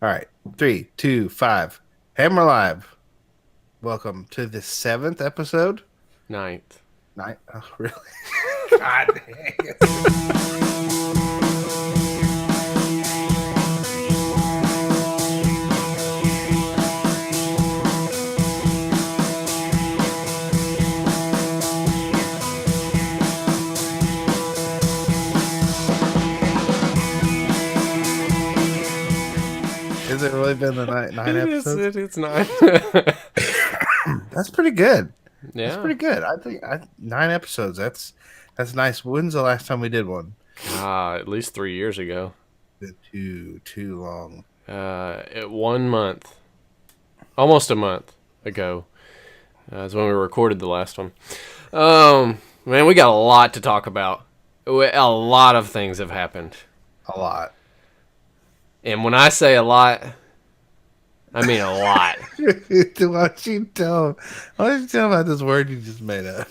All right. 3, 2, 5. Hammer live. Welcome to the seventh episode. Ninth. Nine. Oh, really? God dang it. Has it really been the nine It is. episodes? It's nine. That's pretty good. That's Yeah. pretty good. I think 9 episodes. That's nice. When's the last time we did one? At least 3 years ago. Been too long. At 1 month, almost a month ago, is when we recorded the last one. Man, we got a lot to talk about. A lot of things have happened, A lot. and when I say a lot, I mean a lot. Why don't you tell? Why don't you tell about this word you just made up?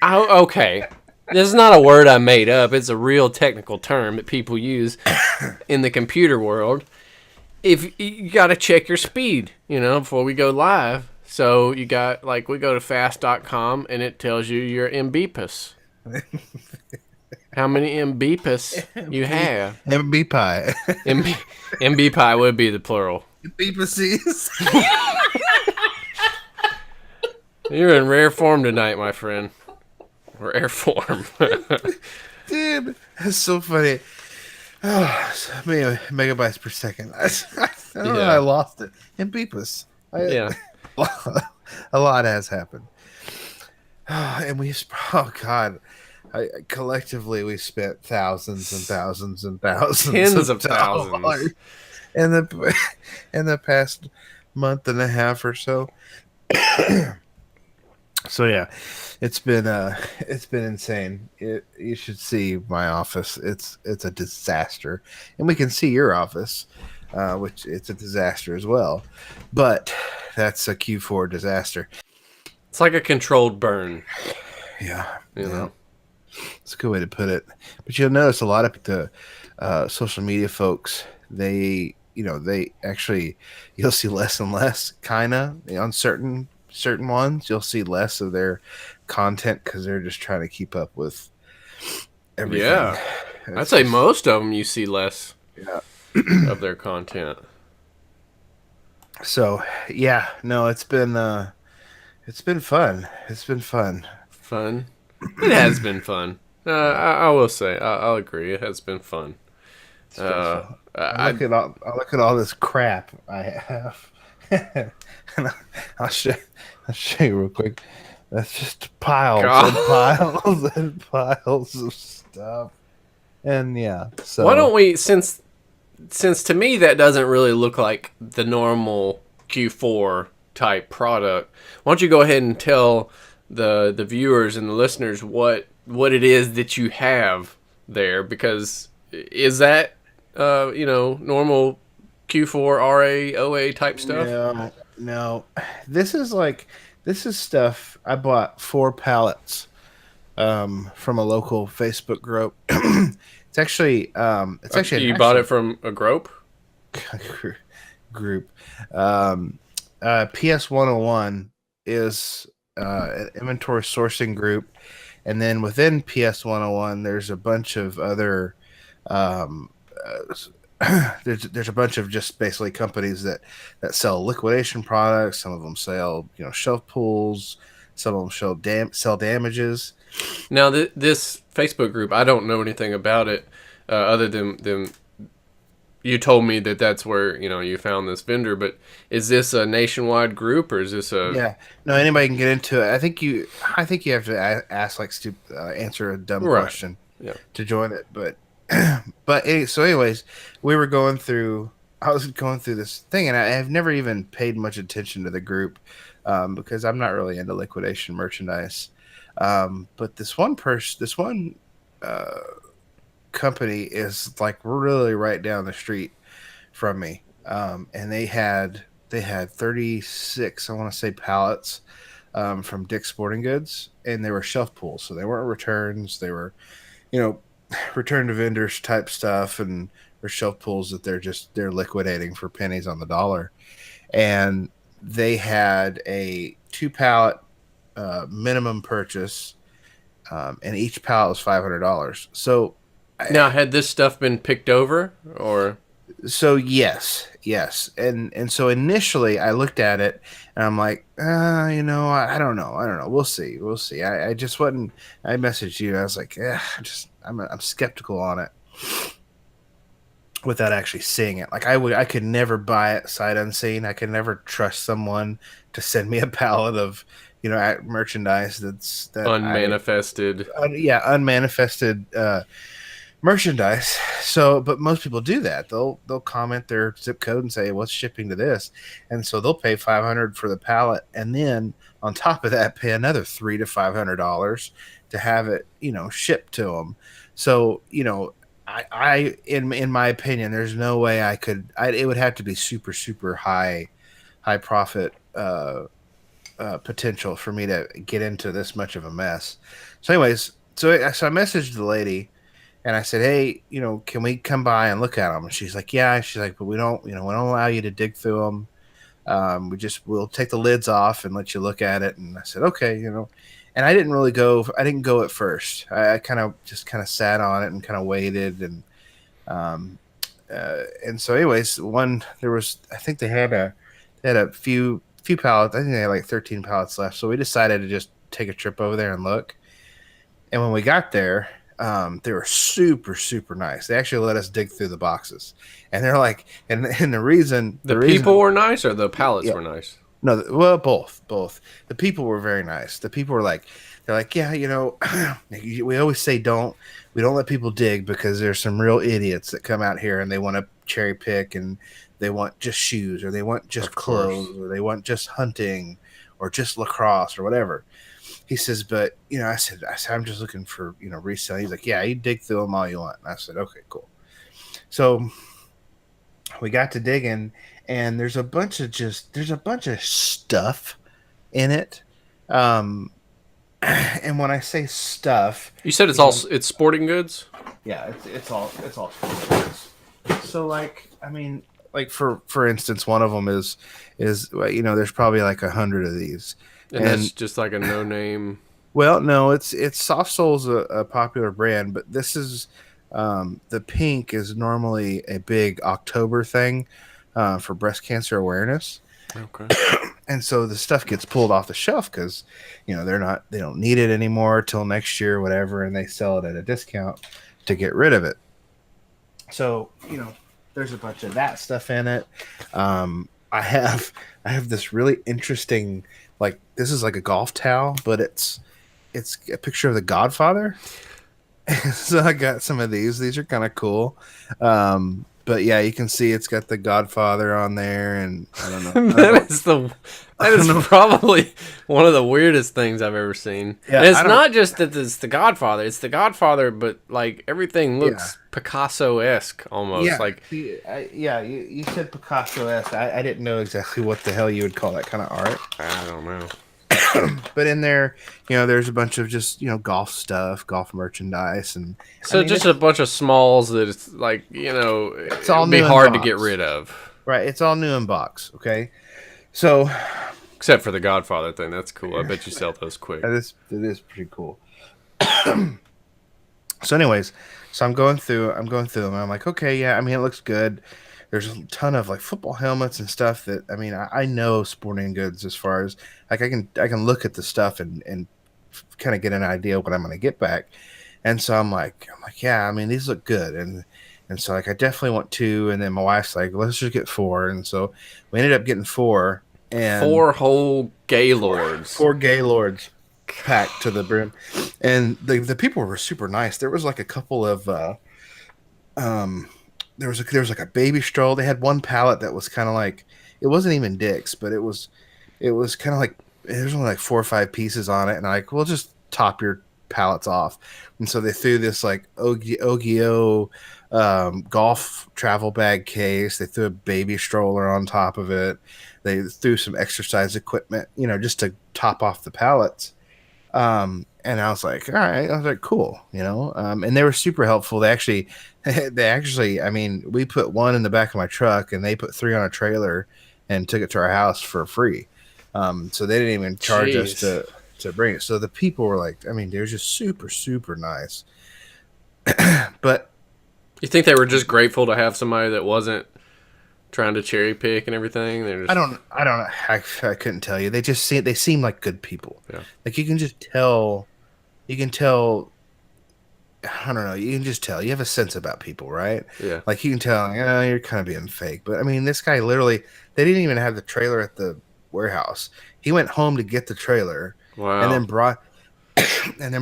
Okay. This is not a word I made up. It's a real technical term that people use in the computer world. If you got to check your speed, before we go live. So you got we go to fast.com and it tells you your Mbps. How many Mbps you have? MB pie. MB, MB would be the plural. Beepacies. You're in rare form tonight, my friend. Rare form. Dude, that's so funny. Oh, so many megabytes per second. I don't know. I Yeah. lost it. In beepus. Yeah. A lot has happened. And oh God. Collectively, we spent thousands and thousands and thousands Tens of of thousands. dollars in the past month and a half or so. So yeah, it's been insane. You should see my office. It's a disaster, and we can see your office, which it's a disaster as well. But that's a Q4 disaster. It's like a controlled burn, Yeah, you yeah, know. it's a good way to put it. But you'll notice a lot of the social media folks. They actually you'll see less and less kind of on certain ones. You'll see less of their content because they're just trying to keep up with everything. Yeah. I'd It's say just most of them you see less yeah. of their content. So yeah, no, it's been fun. It's been fun. Fun. It has been fun. I will say, I'll agree. It has been fun. It's been Uh, fun. I I look at all this crap I have. And I'll I'll show you real quick. That's just piles and God. piles and piles of stuff. And yeah, Why so don't we? Since to me that doesn't really look like the normal Q4 type product. Why don't you go ahead and tell the viewers and the listeners what it is that you have there? Because is that normal Q4 RA OA type stuff? no. This is this is stuff I bought 4 pallets from a local Facebook group. It's actually a You bought national it from a grope? group. PS 101 is an inventory sourcing group, and then within PS 101, there's a bunch of other. Um, there's a bunch of just basically companies that sell liquidation products. Some of them sell shelf pools. Some of them sell damages. Now, this Facebook group, I don't know anything about it other than you told me that that's where you found this vendor. But is this a nationwide group or is this a Yeah, no, anybody can get into it. I think you have to ask answer a dumb right? question Yeah. to join it. But so anyways, I was going through this thing, and I have never even paid much attention to the group because I'm not really into liquidation merchandise. But this one uh, company is like really right down the street from me, and they had 36, I want to say, pallets from Dick's Sporting Goods, and they were shelf pulls, so they weren't returns. They were, you know, return to vendors type stuff and or shelf pools that they're liquidating for pennies on the dollar. And they had a 2 pallet minimum purchase, and each pallet was $500. So Now, had this stuff been picked over, or yes, and so initially I looked at it and I'm like, I don't know, we'll see. I just wasn't. I messaged you. I was like, I'm skeptical on it without actually seeing it. Like I could never buy it sight unseen. I could never trust someone to send me a pallet of merchandise that I unmanifested? unmanifested merchandise. So, but most people do that. They'll comment their zip code and say what's shipping to this, and so they'll pay 500 for the pallet, and then on top of that, pay another $300 to $500 to have it, shipped to them. So, I in my opinion, there's no way I could. It would have to be super super high profit potential for me to get into this much of a mess. So, anyways, so I messaged the lady and I said, "Hey, can we come by and look at them?" And she's like, "Yeah." She's like, "But we don't allow you to dig through them. We'll take the lids off and let you look at it." And I said, "Okay." And I didn't really go. I didn't go at first. I kind of sat on it and kind of waited, um, and so, anyways, I think they had a few pallets. I think they had like 13 pallets left. So we decided to just take a trip over there and look. And when we got there, they were super, super nice. They actually let us dig through the boxes, and they're like, and The the people reason, were nice, or the pallets yeah, were nice? no, well, both. The people were very nice. The people were like, they're like, yeah, we always say we don't let people dig because there's some real idiots that come out here and they want to cherry pick and they want just shoes or they want just Of course. clothes or they want just hunting or just lacrosse or whatever. He says, but I said, I'm just looking for resale. He's like, yeah, you dig through them all you want. And I said, okay, cool. So we got to digging, and there's a bunch of stuff in it. Um, and when I say stuff, You said you know, it's sporting goods. yeah, it's all. So like, I mean, like for instance, one of them is there's probably like 100 of these, And that's and just like a no name. well, no, it's Soft Soul's a popular brand, but this is the pink is normally a big October thing for breast cancer awareness, Okay. and so the stuff gets pulled off the shelf because they don't need it anymore till next year, or whatever, and they sell it at a discount to get rid of it. So there's a bunch of that stuff in it. I have this really interesting, like, this is like a golf towel, but it's a picture of the Godfather. So I got some of these. These are kind of cool. But yeah, you can see it's got the Godfather on there, and I don't know. I don't know. that is the I that don't is know. probably one of the weirdest things I've ever seen. Yeah, And it's I don't. not just that it's the Godfather; it's the Godfather, but like everything Yeah, looks Picasso-esque almost. yeah. Like See, yeah. You said Picasso esque. I didn't know exactly what the hell you would call that kind of art. I don't know. But in there, there's a bunch of just golf stuff, golf merchandise, and I So mean just a bunch of smalls that it's like it's all it'd be new in hard to get box, rid of, right? It's all new in box. Okay, so except for the Godfather thing. That's cool. I bet you sell those quick. that is pretty cool. So, anyways, so I'm going through them. And I'm like, okay, yeah. I mean, it looks good. There's a ton of like football helmets and stuff that I mean, I know sporting goods as far as like I can look at the stuff and kind of get an idea of what I'm going to get back. And so I'm like, yeah. I mean, these look good, and so like I definitely want two. And then my wife's like, let's just get four. And so we ended up getting four and Four whole four, Gaylords. four Gaylords packed to the brim, and the people were super nice. There was like a couple of um there was like a baby stroll. They had one pallet that was kind of like it wasn't even dicks, but it was kind of like there's only like 4 or 5 pieces on it, and like we'll just top your pallets off. And so they threw this like Ogio golf travel bag case. They threw a baby stroller on top of it. They threw some exercise equipment, just to top off the pallets. And I was like, all right, I was like, cool, and they were super helpful. They actually, I mean, we put one in the back of my truck and they put three on a trailer and took it to our house for free. So they didn't even charge us Jeez. to bring it. So the people were like, I mean, they're just super, super nice. But You think they were just grateful to have somebody that wasn't trying to cherry pick and everything? They're just I don't know. I couldn't tell you. They seem like good people. yeah, Like you can just tell, you can tell I don't know. You can just tell. You have a sense about people, right? yeah. Like you can tell, you're kind of being fake. But I mean, this guy literally, they didn't even have the trailer at the warehouse. He went home to get the trailer, and then Wow. brought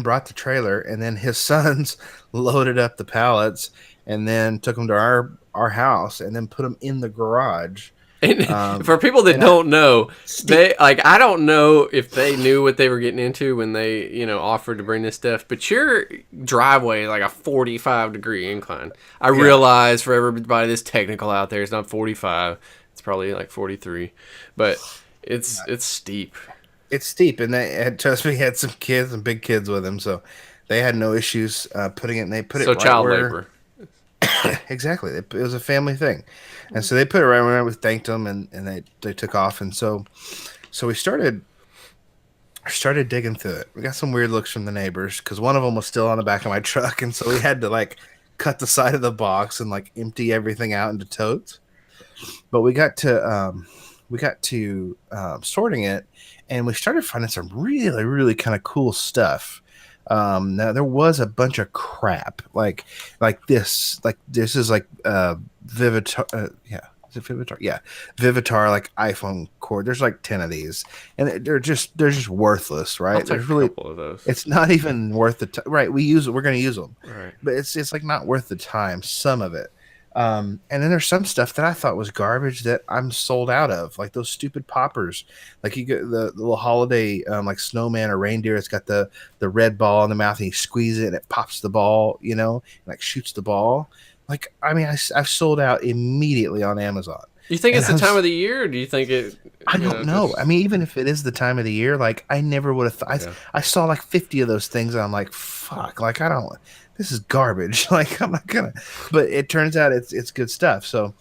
brought the trailer, and then his sons loaded up the pallets, and then took them to our house, and then put them in the garage. And Um, for people that and I don't know, Steve, they like I don't know if they knew what they were getting into when they offered to bring this stuff. But your driveway is like a 45-degree incline. I yeah, realize for everybody that's technical out there, it's not 45. It's probably like 43, but it's steep. it's steep, and they had trust me, had some kids and big kids with him, so they had no issues putting it. And they put it So right child where labor. exactly it was a family thing, and so they put it right where we thanked them, and they took off, and so we started digging through it. We got some weird looks from the neighbors because one of them was still on the back of my truck, and so we had to like cut the side of the box and like empty everything out into totes. But we got to sorting it, and we started finding some really, really kind of cool stuff. Now there was a bunch of crap like this is like Vivitar, yeah. Is it Vivitar? Yeah, Vivitar like iPhone cord. There's like 10 of these, and they're just worthless, I'll right? take There's a really couple of those. it's not even worth the time. Right? We're going to use them, All right. but it's like not worth the time. Some of it. And then there's some stuff that I thought was garbage that I'm sold out of, like those stupid poppers. Like you get the little holiday, like snowman or reindeer. It's got the red ball in the mouth, and you squeeze it, and it pops the ball, and like shoots the ball. Like I mean, I've sold out immediately on Amazon, You think and it's the time of the year, or do you think it, I don't know. I just mean, even if it is the time of the year, like I never would have thought. yeah, I saw like 50 of those things, and I'm like, fuck. Like I don't. This is garbage. Like I'm not gonna. But it turns out it's good stuff. So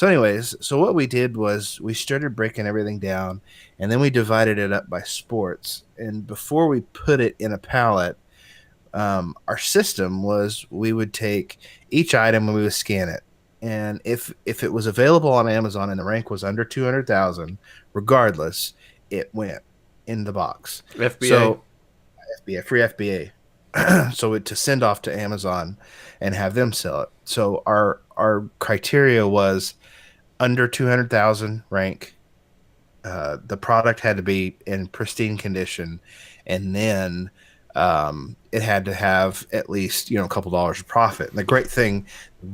anyways, so what we did was we started breaking everything down, and then we divided it up by sports. And before we put it in a pallet, our system was we would take each item and we would scan it, and if it was available on Amazon and the rank was under 200,000, regardless, it went in the box. FBA. So FBA, free FBA. So to send off to Amazon and have them sell it. So our criteria was under 200,000 rank. The product had to be in pristine condition, and then it had to have at least a couple dollars of profit. And the great thing,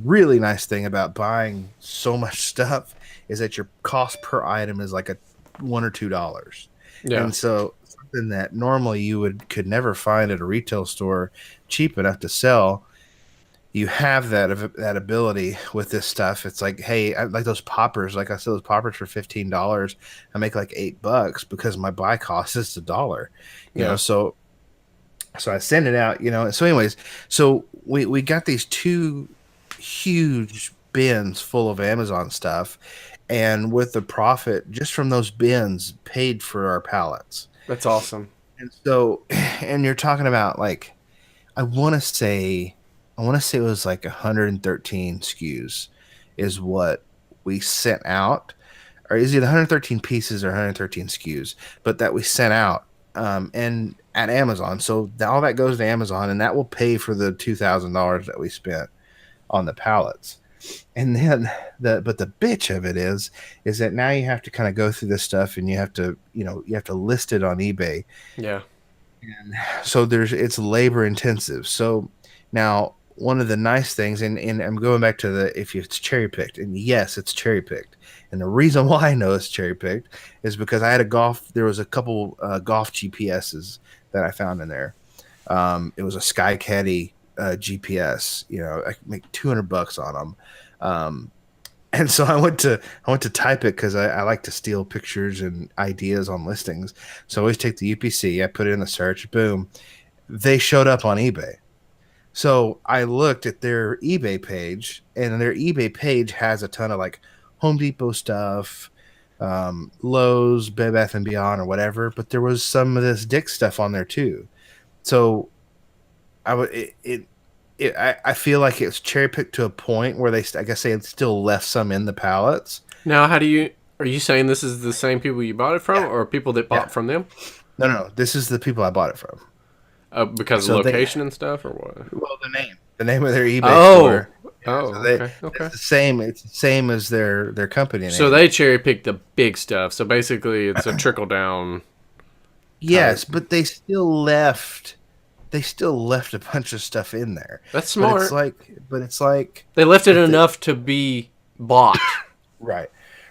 really nice thing about buying so much stuff is that your cost per item is like a $1 or $2, Yeah, and so something that normally you could never find at a retail store cheap enough to sell, you have that ability with this stuff. It's like, hey, I like those poppers. Like I said, those poppers for $15. I make like $8 because my buy cost is $1. yeah, So I send it out. So anyways, so we got these two huge bins full of Amazon stuff, and with the profit just from those bins paid for our pallets. that's awesome. And so, and you're talking about like I want to say, it was like 113 SKUs is what we sent out, or is it 113 pieces or 113 SKUs, but that we sent out, and at Amazon. So all that goes to Amazon, and that will pay for the $2,000 that we spent on the pallets. And then the bitch of it is that now you have to kind of go through this stuff, and you have to list it on eBay. Yeah, So it's labor intensive. So now one of the nice things, and I'm going back to the if it's cherry picked, and yes, it's cherry picked. And the reason why I know it's cherry picked is because there was a couple golf GPSs that I found in there. It was a Sky Caddy GPS. I could make $200 on them. And so I went to type it because I like to steal pictures and ideas on listings. So I always take the UPC, I put it in the search, boom, they showed up on eBay. So I looked at their eBay page, and their eBay page has a ton of like Home Depot stuff, Lowe's, Bed Bath and Beyond, or whatever. But there was some of this Dick stuff on there too. So I would I feel like it's cherry picked to a point where I guess they had still left some in the pallets. Now, how do you? Are you saying this is the same people you bought it from, Yeah, or people that yeah. bought from them? No, no, no. This is the people I bought it from. Because of So they, location and stuff, or what? well, the name of their eBay Oh, store. Yeah, oh, so okay, okay. it's the same. It's the same as their company So name. they cherry picked the big stuff. So basically, it's a trickle down type. Yes, but they still left. They still left a bunch of stuff in there. That's smart. But it's like, They left it but the enough to be bought. right,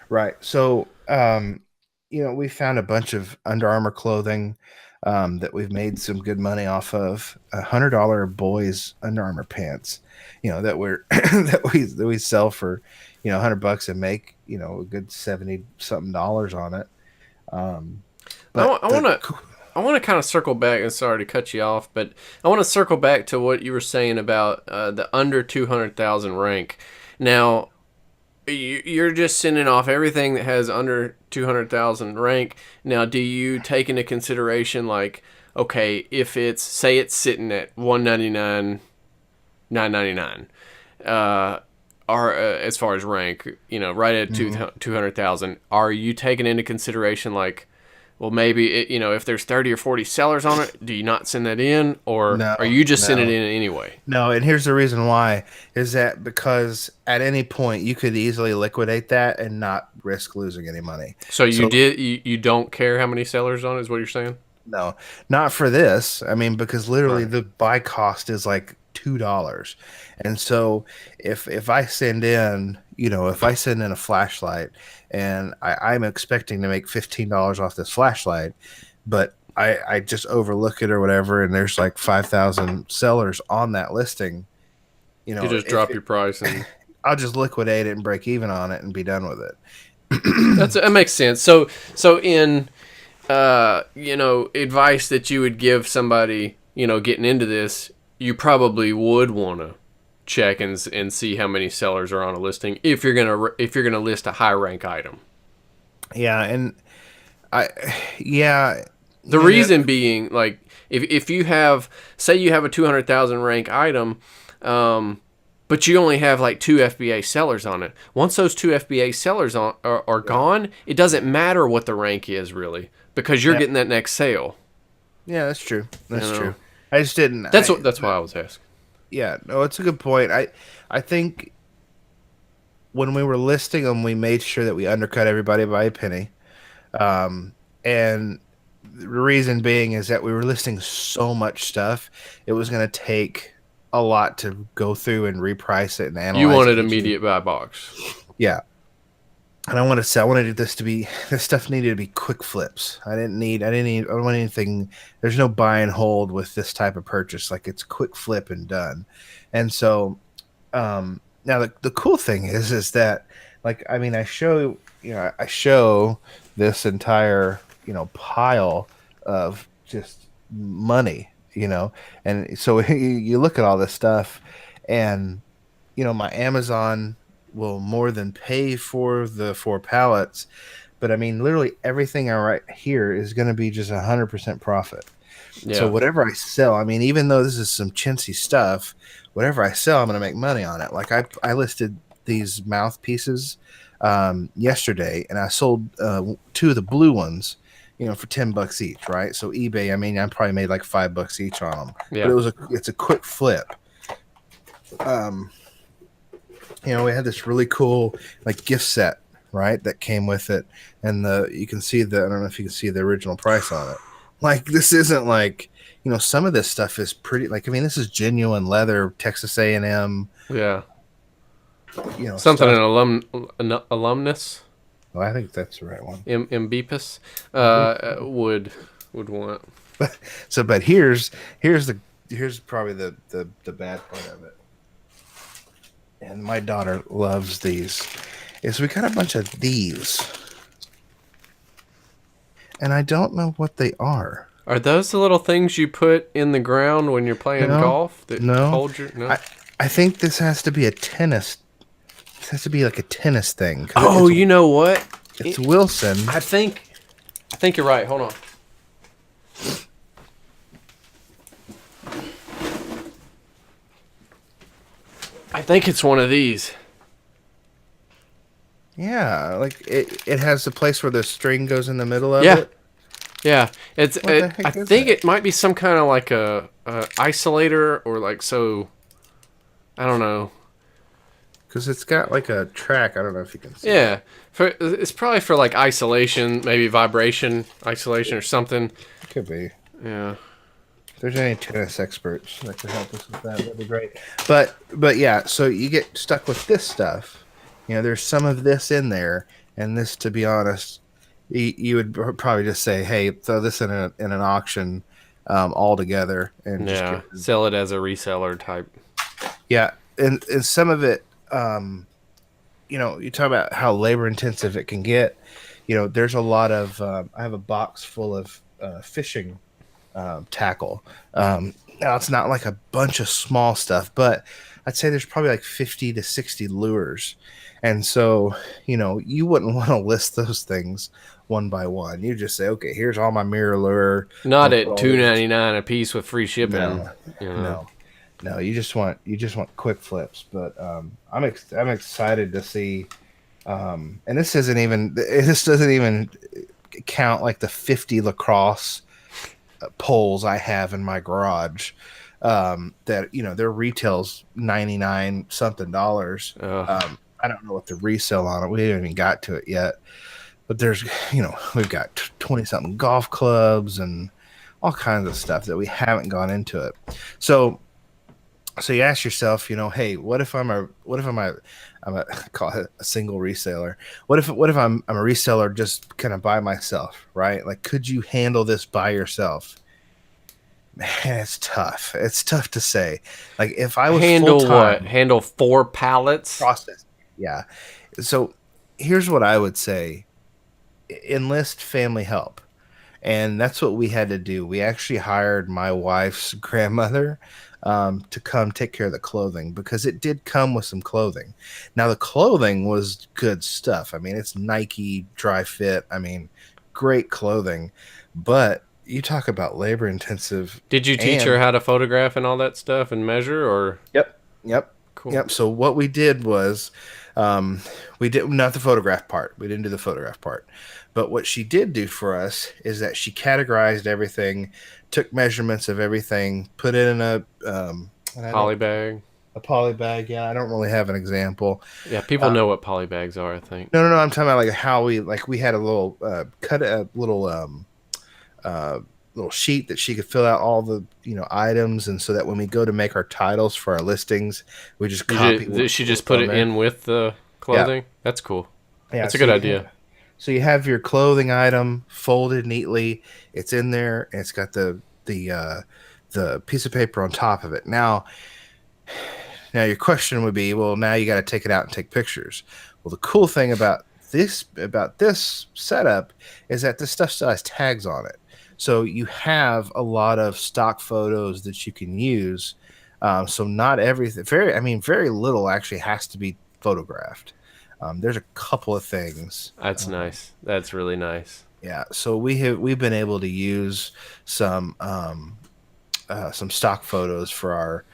right. So, we found a bunch of Under Armour clothing that we've made some good money off of. $100 boys Under Armour pants, that we're that we sell for, $100 and make, a good 70 something dollars on it. Um, I, but want to. I want to kind of circle back, and sorry to cut you off, but I want to circle back to what you were saying about the under 200,000 rank. Now, you're just sending off everything that has under 200,000 rank. Now, do you take into consideration, like, okay, if it's, say it's sitting at 199, 999, as far as rank, right at Mhm. 200,000, are you taking into consideration, like, well, maybe if there's 30 or 40 sellers on it, do you not send that in, or No, are you just sending it no. in anyway? No, and here's the reason why is that because at any point you could easily liquidate that and not risk losing any money. So So you don't care how many sellers on it, is what you're saying? no, not for this. I mean, because literally Right. the buy cost is like $2. And so if I send in, if I send in a flashlight and I'm expecting to make $15 off this flashlight, but I just overlook it or whatever, and there's like 5,000 sellers on that listing, You just if drop your price, and I'll just liquidate it and break even on it and be done with it. that makes sense. So in advice that you would give somebody, getting into this, you probably would want to check and see how many sellers are on a listing if you're gonna list a high rank item. Yeah, and I yeah, The you know, reason being, like, if you have, say you have a 200,000 rank item, but you only have like two FBA sellers on it. Once those two FBA sellers are gone, it doesn't matter what the rank is really, because you're yeah, getting that next sale. yeah, that's true. You That's know, true. I just didn't. that's why I was asking. Yeah, no, it's a good point. I think when we were listing them, we made sure that we undercut everybody by a penny. And the reason being is that we were listing so much stuff, it was going to take a lot to go through and reprice it and You analyze wanted each. immediate buy box. Yeah, and I wanted this to be, this stuff needed to be quick flips. I don't want anything. There's no buy and hold with this type of purchase. Like it's quick flip and done. And so, now the cool thing is that, like, I mean, I show this entire, pile of just money, and so you look at all this stuff, and my Amazon will more than pay for the 4 pallets. But I mean, literally everything I write here is going to be just 100% profit. So Yeah, whatever I sell, I mean, even though this is some chintzy stuff, whatever I sell, I'm going to make money on it. Like I listed these mouthpieces yesterday, and I sold two of the blue ones, for $10 each, right? So eBay, I mean, I probably made like $5 each on them, but yeah. it's a quick flip. Um, we had this really cool like gift set, right, that came with it, and you can see I don't know if you can see the original price on it. Like this isn't like, some of this stuff is pretty, like, I mean, this is genuine leather, Texas A&M, Yeah. Something stuff. an alumnus, Oh, I think that's the right one. Mbepus, would want. So, but here's probably the bad part of it. And my daughter loves these. is we got a bunch of these, and I don't know what they are. Are those the little things you put in the ground when you're playing No, golf that no. hold your no? I think this has to be a tennis. This has to be like a tennis thing because Oh, you know what? it's Wilson. I think you're right. Hold on. I think it's one of these. Yeah, like it has the place where the string goes in the middle of Yeah, it. yeah. What the I heck is think that? it might be some kind of like a isolator or like so. I don't know. Because it's got like a track. I don't know if you can see that. Yeah, it's probably for like isolation, maybe vibration isolation or something. It could be. Yeah. If there's any tennis experts that could help us with that, that'd be great. But yeah, so you get stuck with this stuff. You know, there's some of this in there, and this, to be honest, you would probably just say, "Hey, throw this in an auction all together and just Yeah, get." sell it as a reseller type. Yeah, and some of it, you know, you talk about how labor intensive it can get. You know, there's a lot of. I have a box full of fishing tackle. Now it's not like a bunch of small stuff, but I'd say there's probably like 50 to 60 lures. And so, you know, you wouldn't want to list those things one by one. You just say, okay, here's all my mirror lure. I'm Not gonna put at all these. $2.99 a piece with free shipping. No, You know. no, no. You just want quick flips. But I'm excited to see. And this doesn't even count like the 50 lacrosse poles I have in my garage. That, you know, their retails 99 something dollars. I don't know what the resale on it. We haven't even got to it yet. But there's, you know, we've got 20 something golf clubs and all kinds of stuff that we haven't gone into it. So you ask yourself, you know, hey, I'm a call it a single reseller. What if I'm a reseller just kind of by myself, right? Like, could you handle this by yourself? Man, it's tough. It's tough to say. Like, if I was full Handle what? time Handle 4 pallets? process, yeah. So here's what I would say: enlist family help. And that's what we had to do. We actually hired my wife's grandmother to come take care of the clothing because it did come with some clothing. Now, the clothing was good stuff. I mean, it's Nike dry fit. I mean, great clothing. But you talk about labor intensive Did you teach her and how to photograph and all that stuff and measure or yep, yep, cool. yep. So what we did was um, we did not the photograph part. We didn't do the photograph part. But what she did do for us is that she categorized everything, took measurements of everything, put it in and I don't Poly bag? a poly bag. Yeah, I don't really have an example. Yeah, people Uh, know what poly bags are, I think. no, no, no. I'm talking about like how we had a little cut a uh, little sheet that she could fill out all the, you know, items, and so that when we go to make our titles for our listings, we just copy She just what's put on it there. in with the Yeah, clothing? That's cool. yeah. That's a good idea. So you have your clothing item folded neatly. It's in there, and it's got the piece of paper on top of it. Now your question would be, well, now you got to take it out and take pictures. Well, the cool thing about this setup is that this stuff still has tags on it, so you have a lot of stock photos that you can use. So not everything, very little actually has to be photographed. There's a couple of things. That's nice. That's really nice. Yeah, so we've been able to use some stock photos for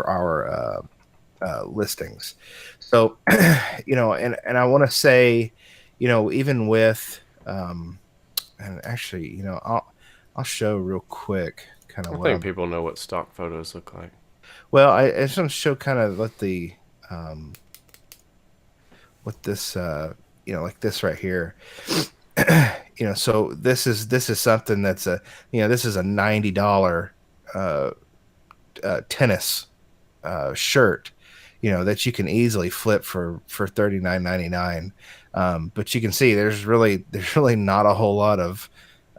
our listings. So, you know, and I want to say, you know, even with and actually, you know, I'll show real quick kind of I what think I'm. people know what stock photos look like. Well, I just want to show kind of what this you know, like this right here. You know, so this is something that's a, you know, this is a $90 uh, tennis shirt, you know, that you can easily flip for 39.99. But you can see there's really not a whole lot of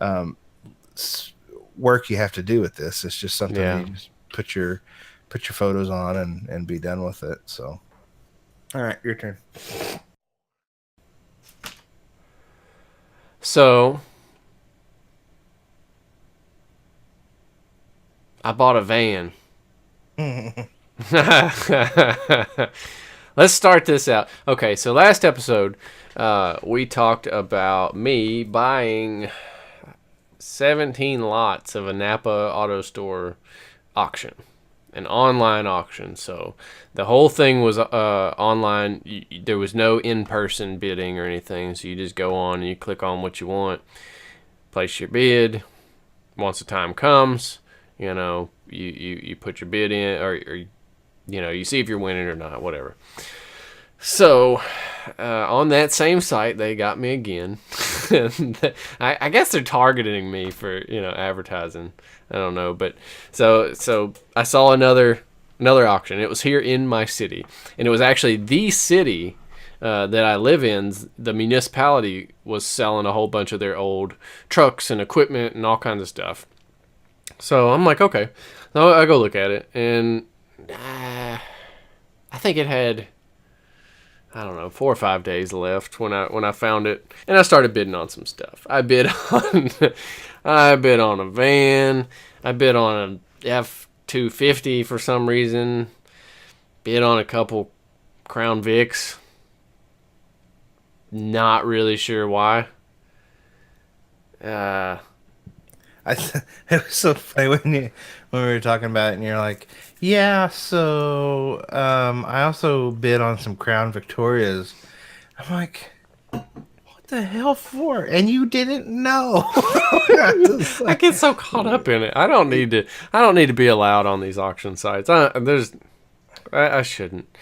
um, work you have to do with this. It's just something that Yeah. you just put your photos on and be done with it. So, all right, your turn. So I bought a van. Let's start this out. Okay, so last episode, we talked about me buying 17 lots of a Napa Auto Store auction, an online auction. So the whole thing was online. There was no in-person bidding or anything. So you just go on and you click on what you want, place your bid. Once the time comes, you put your bid in, or you see if you're winning or not, whatever. So, on that same site, they got me again. I guess they're targeting me for advertising. I don't know, but so I saw another auction. It was here in my city, and it was actually the city that I live in. The municipality was selling a whole bunch of their old trucks and equipment and all kinds of stuff. So I'm like, okay. So I go look at it, and I think it had, I don't know, 4 or 5 days left when I found it, and I started bidding on some stuff. I bid on a van. I bid on a F-250 for some reason. Bid on a couple Crown Vics. Not really sure why. It was so funny when we were talking about it, and you're like, "Yeah, so I also bid on some Crown Victorias." I'm like, "What the hell for?" And you didn't know. I get so caught up in it. I don't need to be allowed on these auction sites. I shouldn't.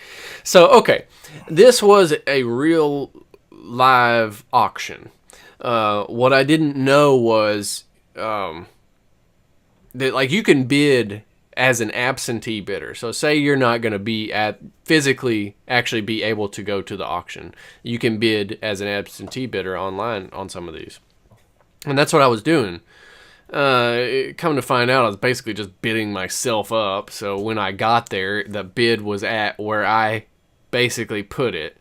So okay, this was a real live auction. What I didn't know was that, like, you can bid as an absentee bidder. So say you're not going to be physically actually be able to go to the auction. You can bid as an absentee bidder online on some of these. And that's what I was doing. Come to find out, I was basically just bidding myself up. So when I got there, the bid was at where I basically put it.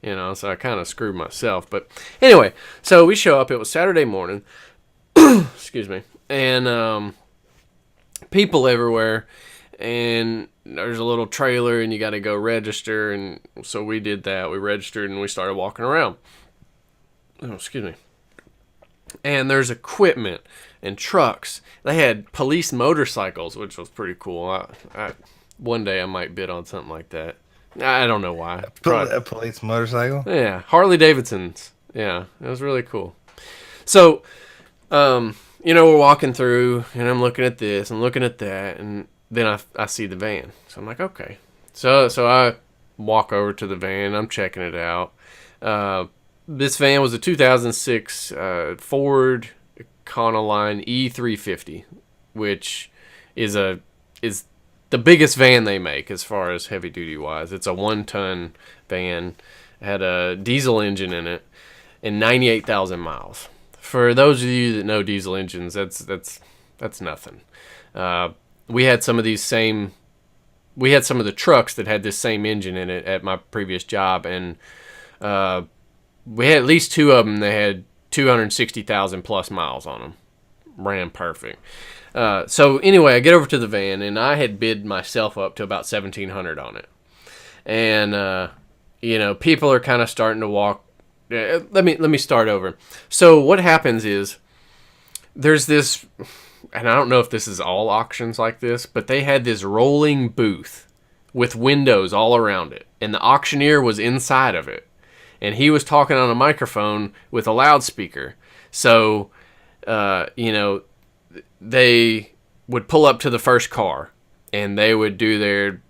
So I kind of screwed myself. But anyway, so we show up. It was Saturday morning. Excuse me. And people everywhere. And there's a little trailer, and you got to go register. And so we did that. We registered, and we started walking around. Oh, excuse me. And there's equipment and trucks. They had police motorcycles, which was pretty cool. One day I might bid on something like that. I don't know why. A police motorcycle? Yeah, Harley Davidsons. Yeah, it was really cool. So, we're walking through, and I'm looking at this and looking at that, and then I see the van. So I'm like, okay. So I walk over to the van. I'm checking it out. This van was a 2006 Ford Econoline E350, which is the biggest van they make as far as heavy duty wise. It's a 1-ton van. It had a diesel engine in it and 98,000 miles. For those of you that know diesel engines, that's nothing. We had some of the trucks that had this same engine in it at my previous job, and we had at least 2 of them that had 260,000 plus miles on them. Ran perfect. So anyway, I get over to the van, and I had bid myself up to about $1,700 on it. And people are kind of starting to walk. Let me start over. So what happens is there's this, and I don't know if this is all auctions like this, but they had this rolling booth with windows all around it, and the auctioneer was inside of it, and he was talking on a microphone with a loudspeaker. So they would pull up to the first car, and they would do their,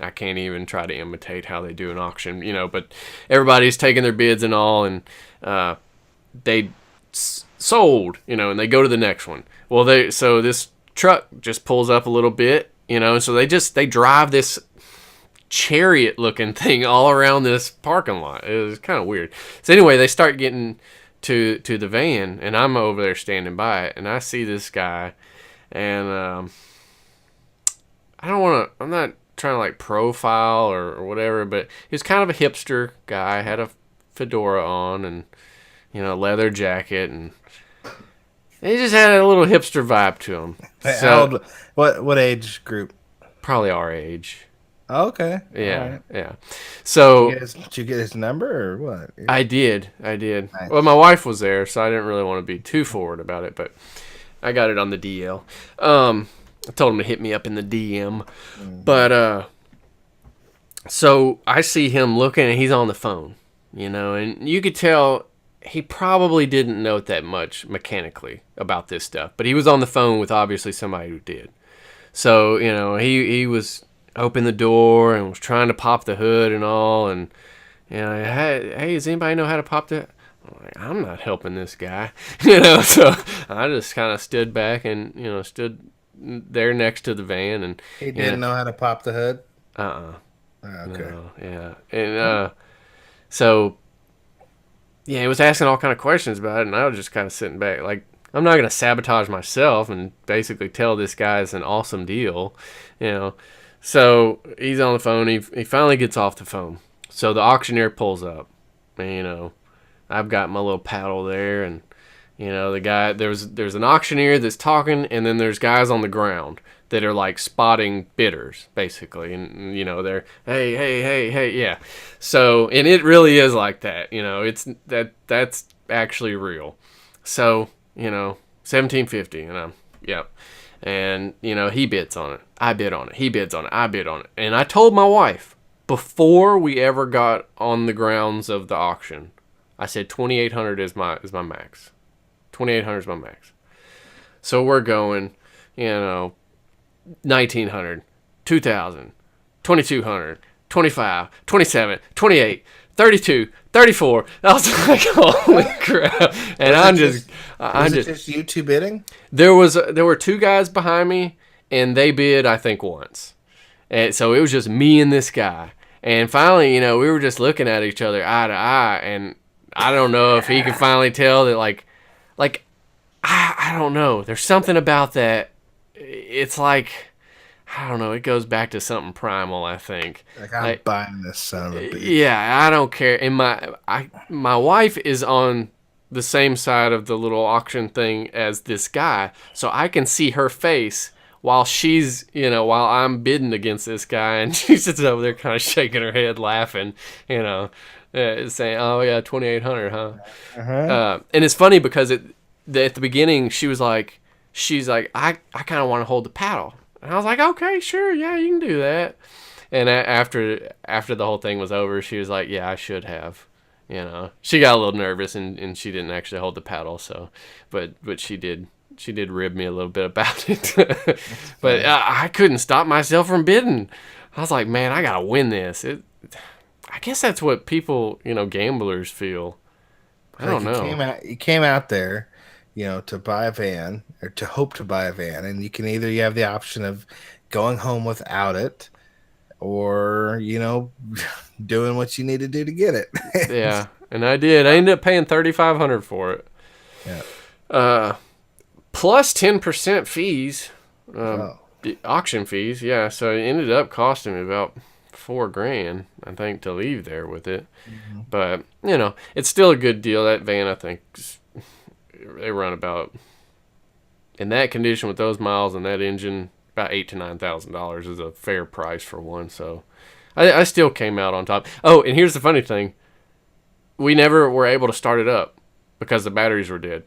I can't even try to imitate how they do an auction, but everybody's taking their bids and all, and they sold, and they go to the next one. Well, so this truck just pulls up a little bit, so they drive this chariot looking thing all around this parking lot. It was kind of weird. So anyway, they start getting to the van, and I'm over there standing by it, and I see this guy, and I'm not trying to like profile or whatever, but he was kind of a hipster guy, had a fedora on, and leather jacket, and he just had a little hipster vibe to him. How So old? What age group? probably our age. Oh, okay, all Yeah, right. yeah. So Did you get his number or what? Yeah. I did, I did. Well, my Nice. wife was there, so I didn't really want to be too forward about it, but I got it on the DL. I told him to hit me up in the DM, Hmm. but so I see him looking, and he's on the phone, and you could tell he probably didn't know that much mechanically about this stuff, but he was on the phone with obviously somebody who did. So he was opened the door and was trying to pop the hood and all, and hey, does anybody know how to pop that? I'm like, I'm not helping this guy, So I just kind of stood back and stood there next to the van, and He yeah, didn't know how to pop the hood. uh, Okay. no, yeah, and so yeah, he was asking all kind of questions about it, and I was just kind of sitting back, like, I'm not gonna sabotage myself and basically tell this guy it's an awesome deal, you know. So he's on the phone. He finally gets off the phone. So the auctioneer pulls up, and I've got my little paddle there, and the guy, there's an auctioneer that's talking, and then there's guys on the ground that are like spotting bidders basically, and they're hey, yeah. So, and it really is like that, it's that's actually real. So 1750, and I'm yep. And he bids on it, I bid on it, he bids on it, I bid on it, and I told my wife before we ever got on the grounds of the auction, I said 2,800 is my max. 2,800 is my max. So we're going, 1,900, 2,000, 2,200, 25, 27, 28, 32, 34. I was like, holy crap! And Was it I'm just just, was it just you two bidding? there were two guys behind me, and they bid I think once, and so it was just me and this guy. And finally, we were just looking at each other eye to eye, and I don't know if he could finally tell that like I don't know. There's something about that. It's like, I don't know. It goes back to something primal, I think. Like, I'm Like, buying this son of a bitch. yeah, I don't care. And my wife is on the same side of the little auction thing as this guy, so I can see her face while she's, while I'm bidding against this guy, and she sits over there kind of shaking her head, laughing, saying, "Oh yeah, 2,800, huh?" Uh-huh. And it's funny because at the beginning she's like, I kind of want to hold the paddle, and I was like, okay, sure, yeah, you can do that. And after the whole thing was over, she was like, yeah, I should have. She got a little nervous, and she didn't actually hold the paddle. So, but she did rib me a little bit about it. But Funny. I couldn't stop myself from bidding. I was like, man, I gotta win this. I guess that's what people, gamblers feel. I Like, don't know. you came out there, to buy a van or to hope to buy a van, and you have the option of going home without it, or doing what you need to do to get it. Yeah, and I did. I ended up paying 3,500 for it, Yeah. plus 10% fees, Oh. auction fees. Yeah, so it ended up costing me about $4,000, I think, to leave there with it. Mhm. But it's still a good deal. That van, I think, they run about, in that condition with those miles and that engine, about $8,000 to $9,000 is a fair price for one. So I still came out on top. Oh, and here's the funny thing: we never were able to start it up because the batteries were dead.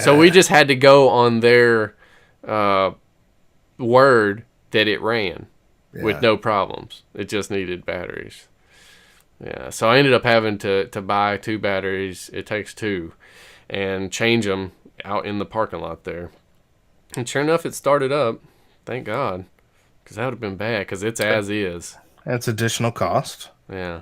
So we Yeah. just had to go on their uh, word that it ran with Yeah. no problems. It just needed batteries. Yeah, so I ended up having to buy two batteries. It takes two, and change them out in the parking lot there. And sure enough, it started up. Thank God, because that would have been bad. Because it's as is. That's additional cost. Yeah.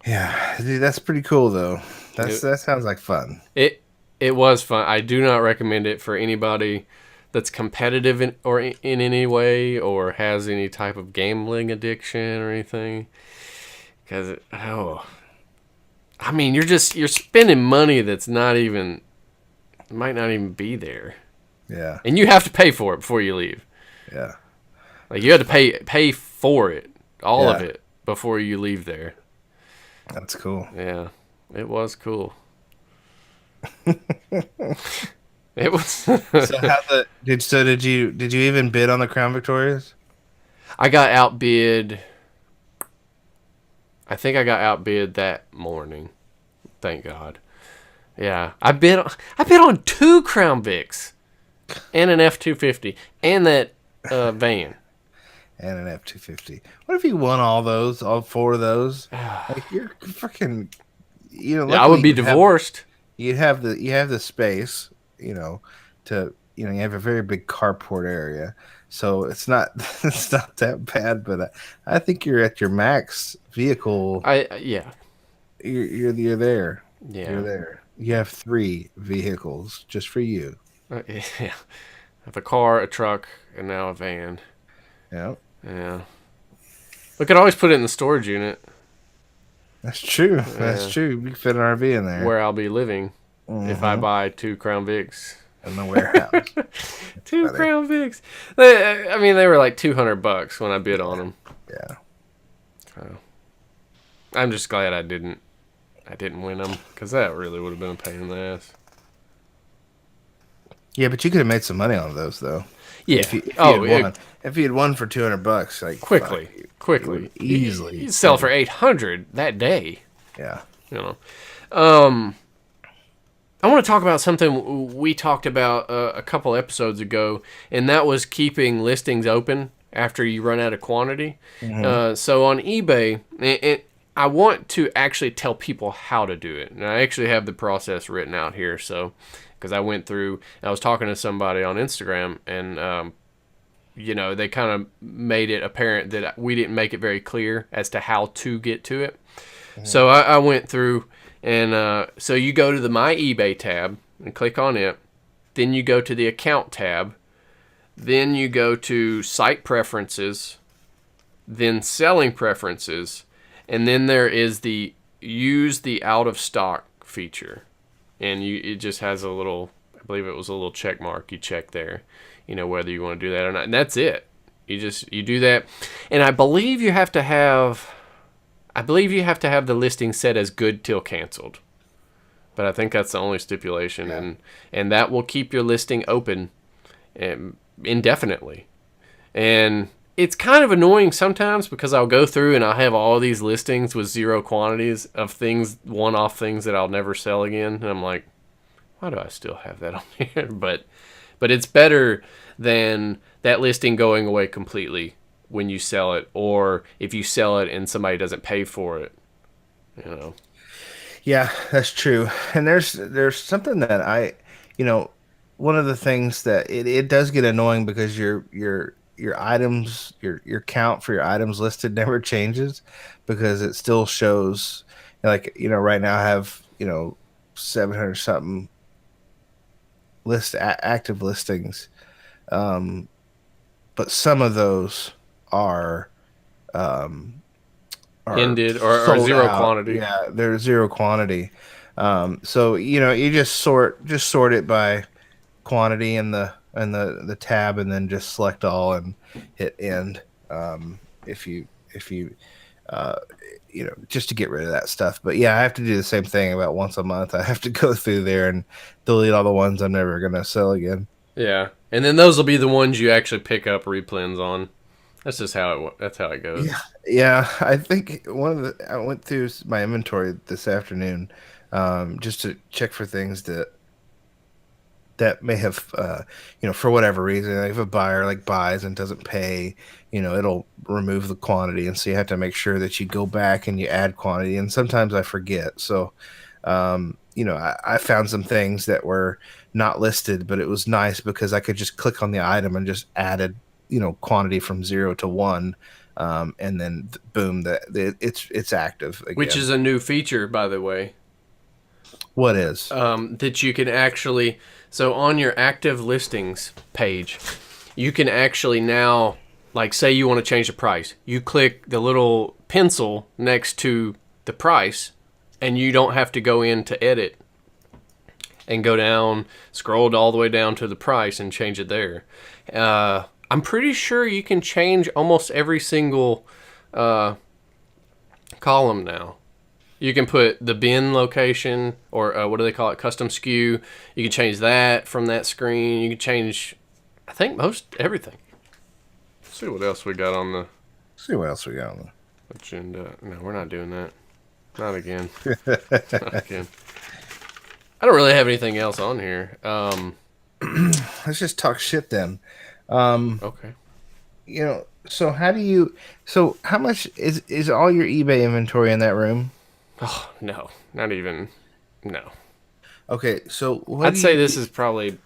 Yeah, dude, that's pretty cool though. It That sounds like fun. it, it was fun. I do not recommend it for anybody that's competitive in any way or has any type of gambling addiction or anything. Because I mean, you're spending money that's not even, might not even be there, Yeah. and you have to pay for it before you leave. Yeah. Like, you have to pay for it, all of Yeah. it, before you leave there. That's cool. Yeah, it was cool. It was. So how the did you even bid on the Crown Victorias? I got outbid. I think I got outbid that morning. Thank God. Yeah, I bid on two Crown Vics and an F-250 and that van. And an F-250. What if you won all four of those? Like you're freaking, Yeah, I would luckily be divorced. you have the space, to, you have a very big carport area. So it's not it's not that bad, but I think you're at your max vehicle. Yeah, You're there. You're yeah, there. You have three vehicles just for you. yeah. I have a car, a truck, and now a van. Yeah, Yeah, we could always put it in the storage unit. that's true. That's Yeah, true. We can fit an RV in there. where I'll be living if I Mm-hmm. buy two Crown Vics. In the warehouse. Two Funny. Crown Vics. I mean, they were like $200 when I bid on them. Yeah. So, I'm just glad I didn't. I didn't win them because that really would have been a pain in the ass. Yeah, but you could have made some money on those though. Yeah. If you had won, if you had won for $200, like fuck, Quickly, you would quickly. easily You sell for 800 that day. Yeah. You know. Um, I want to talk about something we talked about a couple episodes ago, and that was keeping listings open after you run out of quantity. So on eBay, I want to actually tell people how to do it. And I actually have the process written out here. So, because I went through, I was talking to somebody on Instagram, and they kind of made it apparent that we didn't make it very clear as to how to get to it. So I went through, and so you go to the My eBay tab and click on it. Then you go to the Account tab. Then you go to Site Preferences. Then Selling Preferences. And then there is the Use the Out of Stock feature. And it just has a little, I believe it was a little check mark you check there, whether you want to do that or not. And that's it. You do that. And I believe you have to have the listing set as good till canceled. But I think that's the only stipulation. Yeah. And that will keep your listing open indefinitely. And it's kind of annoying sometimes because I'll go through and I'll have all these listings with zero quantities of things, one-off things that I'll never sell again. And I'm like, why do I still have that on here? But it's better than that listing going away completely when you sell it, or if you sell it and somebody doesn't pay for it. Yeah, that's true. And there's something that one of the things that it does get annoying because your items, your count for your items listed never changes because it still shows, like, right now I have, 700 something active listings. But some of those are Ended or sold zero out. quantity. Yeah, they're zero quantity. So you just sort it by quantity in the tab, and then just select all and hit end. If you just to get rid of that stuff. But yeah, I have to do the same thing about once a month. I have to go through there and delete all the ones I'm never gonna sell again. Yeah, and then those will be the ones you actually pick up replens on. That's just that's how it goes. Yeah. I think I went through my inventory this afternoon, just to check for things that may have, for whatever reason, like if a buyer like buys and doesn't pay, it'll remove the quantity, and so you have to make sure that you go back and you add quantity. And sometimes I forget, so I found some things that were not listed, but it was nice because I could just click on the item and just added, quantity from 0 to 1, and then boom, it's active again. Which is a new feature, by the way. What is? That you can actually, so on your active listings page, you can actually now, like, say you want to change the price, you click the little pencil next to the price, and you don't have to go in to edit and go down, scroll all the way down to the price and change it there. I'm pretty sure you can change almost every single column now. You can put the bin location, or what do they call it, custom SKU. You can change that from that screen. You can change, I think, most everything. Let's see what else we got on the See what else we got on agenda. No, we're not doing that. Not again. Not the. again. I don't really have anything else on here. Let's just talk shit then. Um, Okay. so how do you? So how much is all your eBay inventory in that room? Oh no, not even. No. Okay, so what I'd do say you? this is probably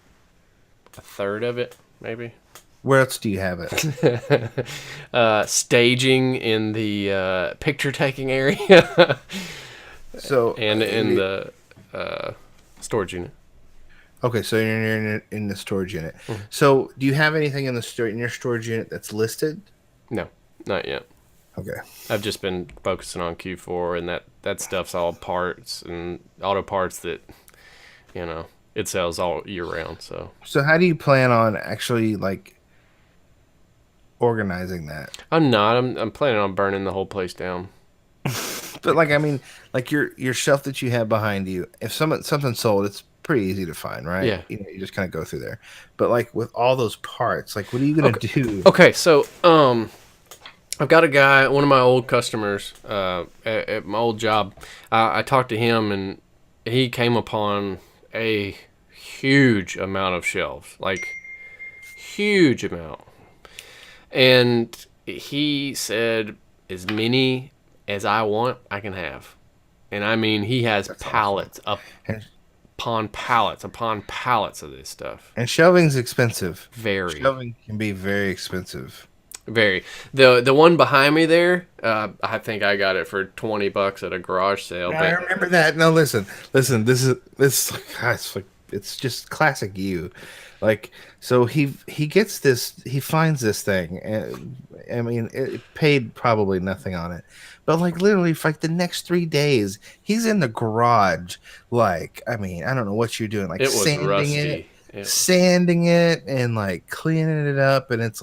a third of it, maybe. Where else do you have it? Staging in the picture taking area So and in the uh, storage unit. okay, so you're in the storage unit. So do you have anything in your storage unit that's listed? No, not yet. Okay. I've just been focusing on Q4, and that stuff's all parts and auto parts that it sells all year round. So So how do you plan on actually like organizing that? I'm not. I'm planning on burning the whole place down. But like I mean, like your shelf that you have behind you, if something's sold, it's pretty easy to find, right? Yeah. You just kind of go through there. But like with all those parts, like what are you gonna Okay. do? Okay. So I've got a guy, one of my old customers at my old job. I talked to him, and he came upon a huge amount of shelves, like huge amount. And he said, as many as I want, I can have. And I mean, he has That's awesome. pallets And, upon pallets of this stuff. and shelving's expensive. Very, Shelving can be very expensive. very. The one behind me there, I think I got it for $20 at a garage sale. I But remember that. No, listen. This God, it's just classic you. Like so, he gets this. He finds this thing, and I mean, it paid probably nothing on it, but like literally for like the next 3 days, he's in the garage. Like, I mean, I don't know what you're doing, like it was sanding it. rusty. It, Sanding it and like cleaning it up, and it's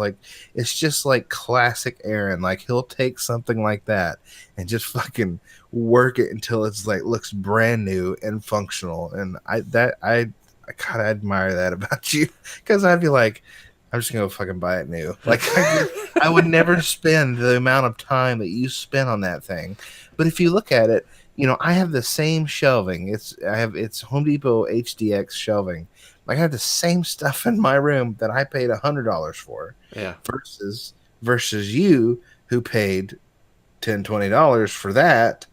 just like classic Aaron. Like he'll take something like that and just fucking work it until it's like looks brand new and functional. And I kind of admire that about you because I'd be like, I'm just gonna go fucking buy it new. Like I would never spend the amount of time that you spent on that thing. But if you look at it, I have the same shelving. It's Home Depot HDX shelving. Like I have the same stuff in my room that I paid $100 for, yeah. versus you who paid $10-$20 for that,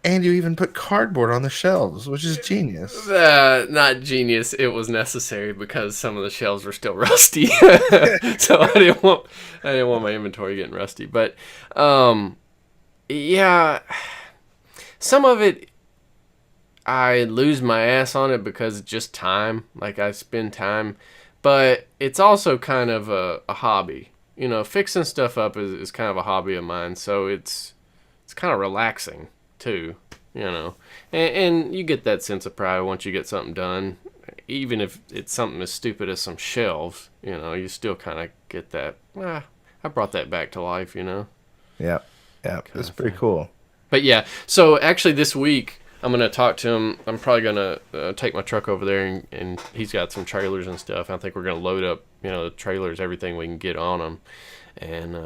and you even put cardboard on the shelves, which is genius. Not genius. It was necessary because some of the shelves were still rusty, so I didn't want my inventory getting rusty. But yeah, some of it I lose my ass on it because it's just time. Like I spend time, but it's also kind of a hobby. Fixing stuff up is kind of a hobby of mine. So it's kind of relaxing too. And you get that sense of pride once you get something done, even if it's something as stupid as some shelves. You still kind of get that. I brought that back to life. Yeah, yeah, Kind that's of pretty thing. cool. But yeah, so actually this week I'm gonna talk to him. I'm probably gonna take my truck over there, and he's got some trailers and stuff. I think we're gonna load up, the trailers, everything we can get on them, and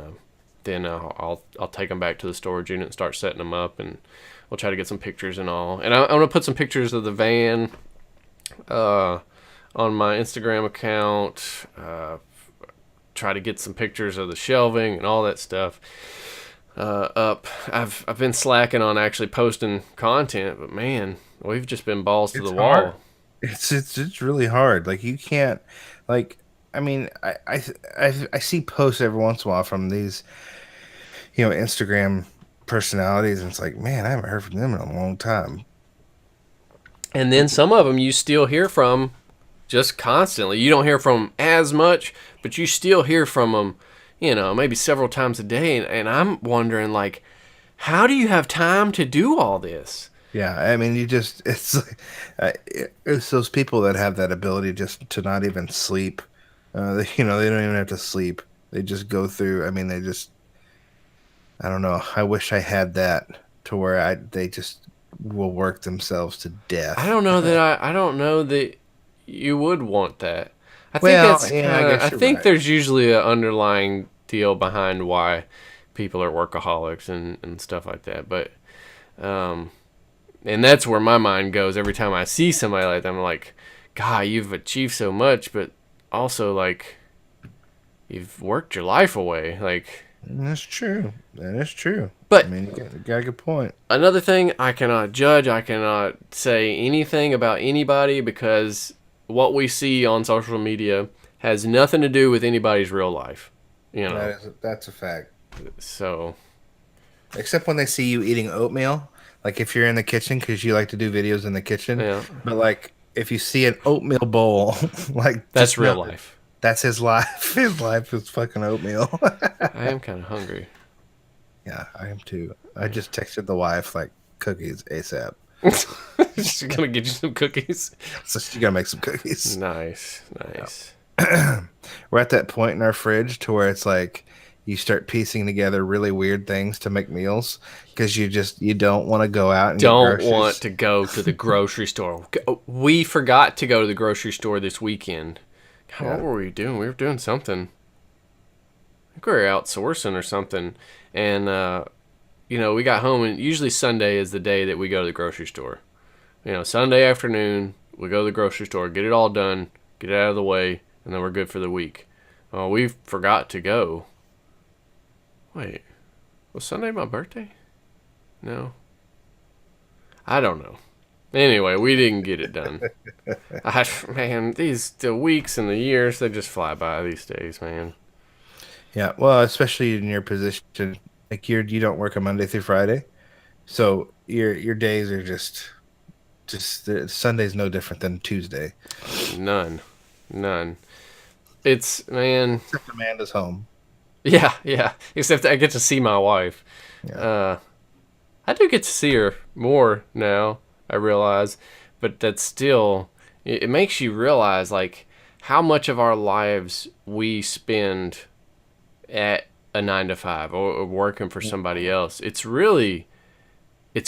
then I'll take them back to the storage unit and start setting them up, and we'll try to get some pictures and all. And I'm gonna put some pictures of the van on my Instagram account. Try to get some pictures of the shelving and all that stuff. Up. I've been slacking on actually posting content, but man, we've just been balls to It's the hard. wall. It's really hard. Like you can't, like, I mean, I see posts every once in a while from these, Instagram personalities, and it's like, man, I haven't heard from them in a long time. And then some of them you still hear from just constantly. You don't hear from as much, but you still hear from them, maybe several times a day. And I'm wondering, like, how do you have time to do all this? Yeah, I mean, it's like, it's those people that have that ability just to not even sleep. They don't even have to sleep. They just go through. I mean, I don't know. I wish I had that to where they just will work themselves to death. I don't know that you would want that. Well, yeah, I I guess you're think right. there's usually an underlying deal behind why people are workaholics and stuff like that. But um, and that's where my mind goes every time I see somebody like that. I'm like, God, you've achieved so much, but also like you've worked your life away. Like, That's true. That is true. I but mean, you got a good point. another thing, I cannot judge. I cannot say anything about anybody because what we see on social media has nothing to do with anybody's real life. You know, That's a fact. so Except when they see you eating oatmeal, like if you're in the kitchen because you like to do videos in the kitchen. yeah, But like if you see an oatmeal bowl, like that's just real know life. that's his life. His life is fucking oatmeal. I am kind of hungry. Yeah, I am too. I just texted the wife like cookies ASAP. Just gonna get you some cookies. So she gotta make some cookies. Nice, nice. We're at that point in our fridge to where it's like you start piecing together really weird things to make meals because you don't want to go out and get Don't want groceries. to go to the grocery store. We forgot to go to the grocery store this weekend. God, what Yeah. were we doing? We were doing something. I think we were outsourcing or something. And, we got home, and usually Sunday is the day that we go to the grocery store. Sunday afternoon, we go to the grocery store, get it all done, get it out of the way, and then we're good for the week. Oh, we forgot to go. Wait, was Sunday my birthday? No. I don't know. Anyway, we didn't get it done. Man, the weeks and the years, they just fly by these days, man. Yeah, well, especially in your position, like you don't work a Monday through Friday, so your days are just Sunday's no different than Tuesday, None. None. It's, man, except Amanda's home. yeah, yeah. Except I get to see my wife. Yeah, Uh, I do get to see her more now, I realize, but that's still, it makes you realize, like, how much of our lives we spend at a 9 to 5 or working for somebody else. It's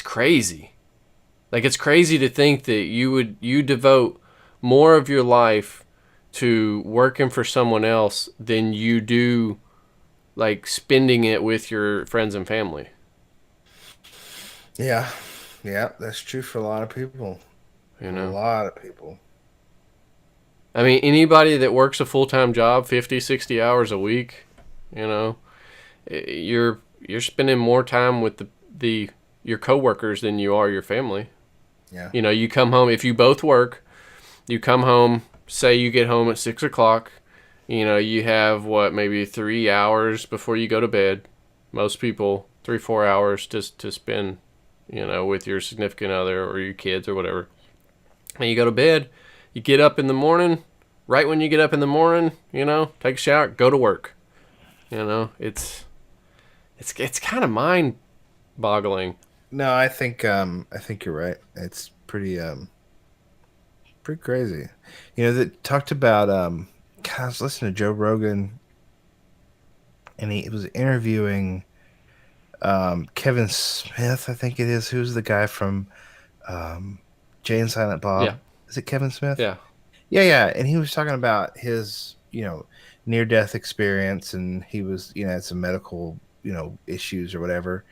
crazy. Like, it's crazy to think that you devote more of your life to working for someone else than you do, like, spending it with your friends and family. yeah, yeah. That's true for a lot of people. You A know? lot of people. I mean, anybody that works a full-time job, 50, 60 hours a week, you know, you're spending more time with the your coworkers than you are your family. Yeah, You come home, if you both work, you come home, say you get home at 6 o'clock, you have what, maybe 3 hours before you go to bed. Most people, 3, 4 hours just to spend, with your significant other or your kids or whatever. And you go to bed, you get up in the morning, right when you get up in the morning, take a shower, go to work. It's kind of mind boggling. no, I think you're right. It's pretty crazy. That talked about God, I was listening to Joe Rogan, and he was interviewing Kevin Smith, I think it is. Who's the guy from Jay and Silent Yeah, Bob? Is it Kevin Smith? yeah. Yeah, yeah. And he was talking about his, near death experience, and he was, had some medical, issues or whatever.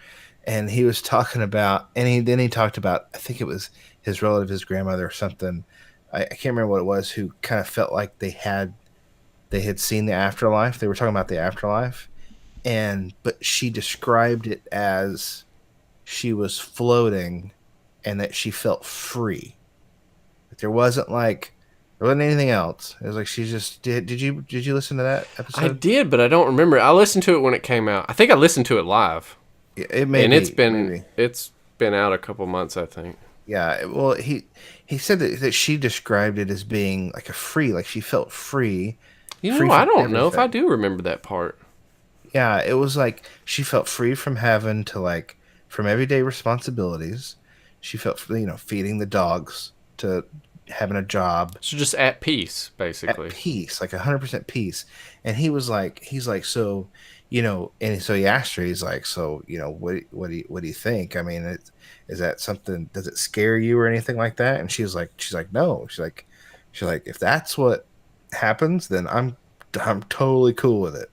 And he was talking about, and then he talked about, I think it was his relative, his grandmother or something. I can't remember what it was, who kind of felt like they had seen the afterlife. They were talking about the afterlife, but she described it as she was floating and that she felt free. There wasn't anything else. It was like she just did. Did you listen to that I episode? did, but I don't remember. I listened to it when it came out. I think I listened to it live, It may and it's be, been maybe. it's been out a couple months, I think. Yeah. Well, he said that she described it as being like a free, like she felt free, free I from don't know if I everything. do remember that part. Yeah, it was like she felt free from having to from everyday responsibilities. She felt, feeding the dogs to having a job, So just at peace, at basically. peace, like 100% peace. And he's like, so, and so he asked her, he's like, so, what do you think? I mean, is that something, does it scare you or anything like that? And she's like, no. She's like, if that's what happens, then I'm totally cool with it.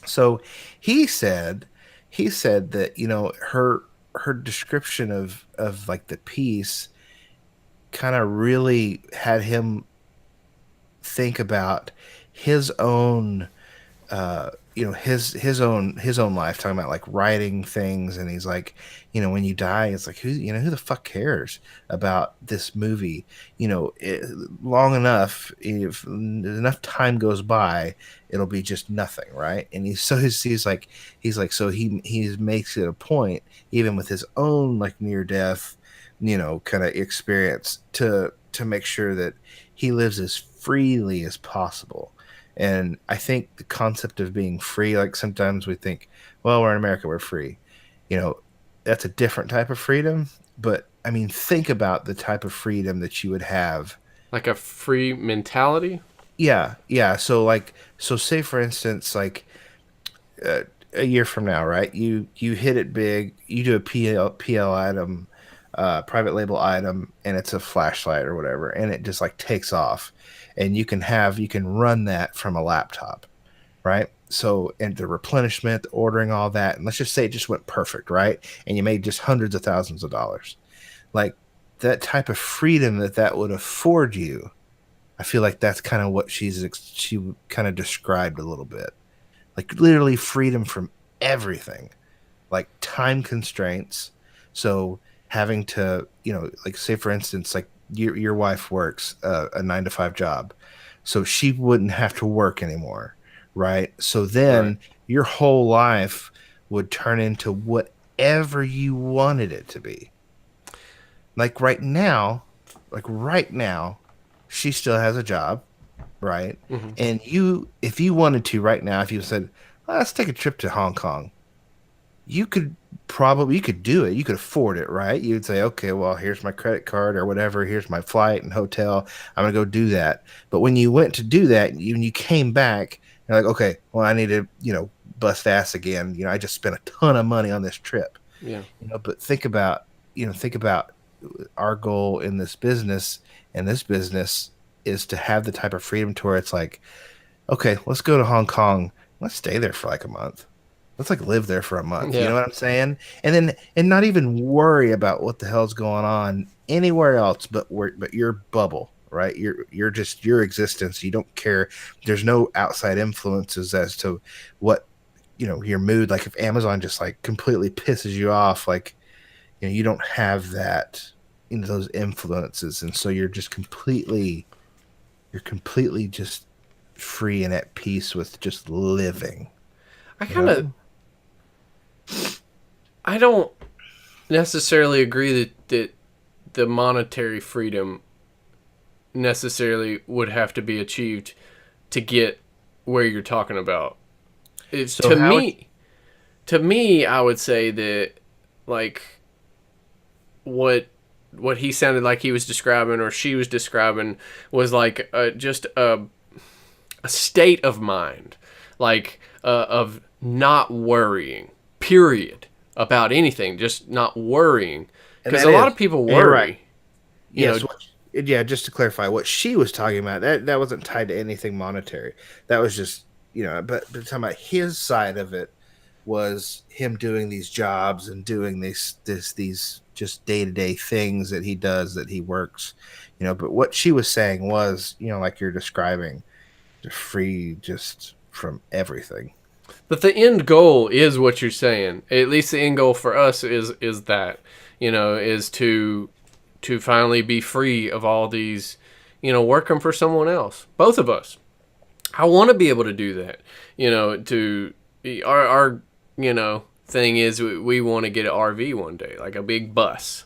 So he said, he said that, her description of like the peace kind of really had him think about his own his own life, talking about like writing things. And he's like, when you die, it's like, who the fuck cares about this movie? Long enough, if enough time goes by, it'll be just nothing, right? And he's like, so he makes it a point, even with his own like near death kind of experience, to make sure that he lives as freely as possible. And I think the concept of being free, like sometimes we think, well, we're in America, we're free. You know, that's a different type of freedom. But I mean, think about the type of freedom that you would have. Like a free mentality. Yeah, yeah. So say for instance, like uh, a year from now, right? You hit it big. You do a PL item, private label item, and it's a flashlight or whatever, and it just like takes off, and you can run that from a laptop, right? So, and the replenishment, the ordering, all that, and let's just say it just went perfect, right? And you made just hundreds of thousands of dollars. Like that type of freedom that would afford you, I feel like that's kind of what she kind of described a little bit, like literally freedom from everything, like time constraints. So having to, like say for instance, like your wife works a 9 to 5 job, so she wouldn't have to work anymore, right? So Right. then your whole life would turn into whatever you wanted it to be. Like right now, she still has a job, right? Hmm. And if you wanted to right now, if you said, let's take a trip to Hong Kong, you could do it. You could afford it, right? You'd say, okay, well, here's my credit card or whatever. Here's my flight and hotel. I'm gonna go do that. But when you went to do that, when you came back, you're like, okay, well, I need to, bust ass again. I just spent a ton of money on this trip. Yeah. But think about our goal in this business, and this business is to have the type of freedom to where it's like, okay, let's go to Hong Kong. Let's stay there for like a month. Let's like live there for a month. You know Yeah. what I'm saying? And not even worry about what the hell's going on anywhere else but your bubble, right? You're just your existence. You don't care. There's no outside influences as to what, your mood. Like if Amazon just like completely pisses you off, like, you don't have that, those influences. And so you're completely just free and at peace with just living, I you kind of, know? I don't necessarily agree that the monetary freedom necessarily would have to be achieved to get where you're talking about. It's So how would to me, I would say that like what he sounded like he was describing or she was describing was like just a state of mind, like of not worrying, period, about anything, just not worrying. and Because that a lot is, of people and you're right. worry, you know. Yes, yeah, just to clarify, what she was talking about, that wasn't tied to anything monetary. That was just, but talking about his side of it was him doing these jobs and doing these just day-to-day things that he does, that he works, but what she was saying was, like you're describing, just free just from everything. But the end goal is what you're saying. At least the end goal for us is that, is to finally be free of all these, working for someone else. Both of us. I want to be able to do that. To our thing is we want to get an RV one day, like a big bus.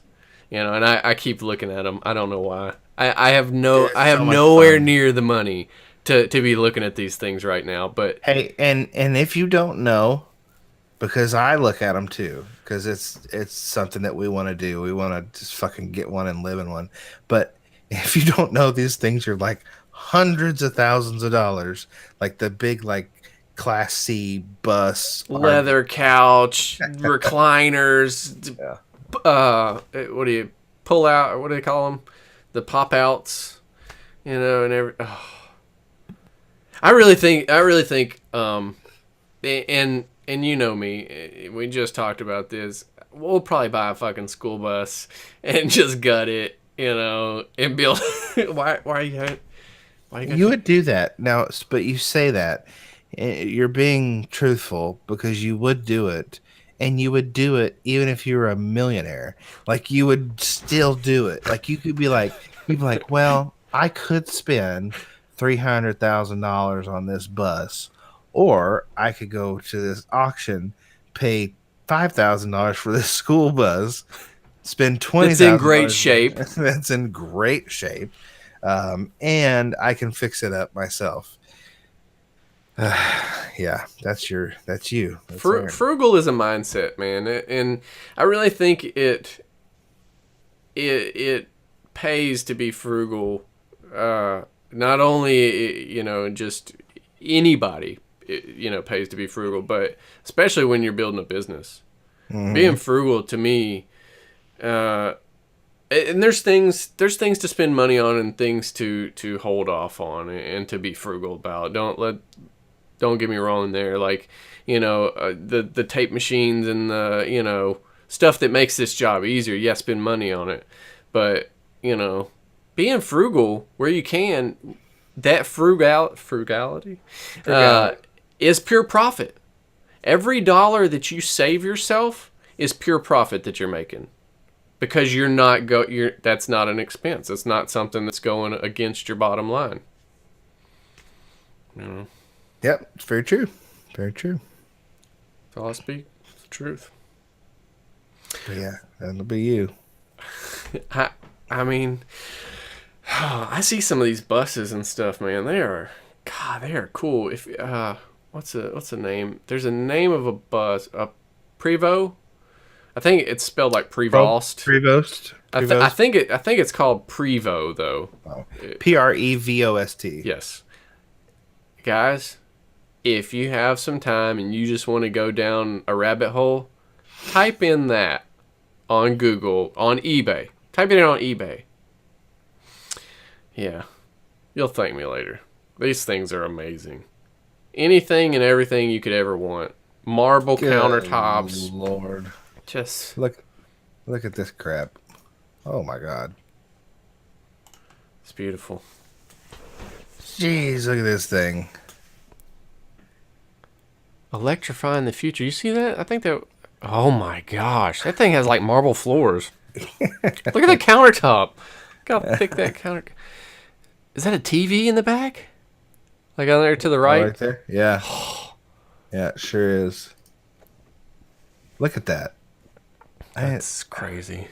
And I keep looking at them. I don't know why. I It's have so much nowhere fun. near the money to be looking at these things right now. But Hey, and if you don't know, because I look at them too, because it's something that we want to do. We want to just fucking get one and live in one. But If you don't know, these things are like hundreds of thousands of dollars, like the big like Class C bus RV. Leather couch, recliners, Yeah. what do you pull out? Or what do they call them? The pop outs, and every. Oh. I really think, and you know me, we just talked about this. We'll probably buy a fucking school bus and just gut it, and build. Why you got You to? would do that now, but you say that you're being truthful because you would do it, and you would do it even if you were a millionaire. Like you would still do it. Like you'd be like, well, I could spend $300,000 on this bus, or I could go to this auction, pay $5,000 for this school bus, spend twenty That's in thousand great dollars. shape. That's in great shape, and I can fix it up myself. Yeah, that's you. That's Aaron. Frugal is a mindset, man, and I really think it pays to be frugal. Not only just anybody pays to be frugal, but especially when you're building a business. Being frugal to me, and there's things to spend money on and things to hold off on and to be frugal about. Don't get me wrong there. Like, the tape machines and the, stuff that makes this job easier. Yes, spend money on it. But, being frugal where you can, that frugality is pure profit. Every dollar that you save yourself is pure profit that you're making. Because that's not an expense. It's not something that's going against your bottom line. Yep, it's very true. Very true. That's all I speak. It's the truth. But yeah, that'll be you. I mean, I see some of these buses and stuff, man. They are cool. If what's the name? There's a name of a bus, a Prevo. I think it's spelled like Prevost. Prevost. I think it's called Prevo though. Oh. Prevost. Yes, guys. If you have some time and you just want to go down a rabbit hole, type in that on Google, on eBay. Type it in on eBay. Yeah. You'll thank me later. These things are amazing. Anything and everything you could ever want. Marble Good countertops. Lord. Just look at this crap. Oh my God. It's beautiful. Jeez, look at this thing. Electrifying the future. You see that? I think that. Oh my gosh, that thing has like marble floors. Look at the countertop. Look how thick that counter. Is that a TV in the back? Like on there to the right? Right there. Yeah. Yeah, it sure is. Look at that. That's crazy.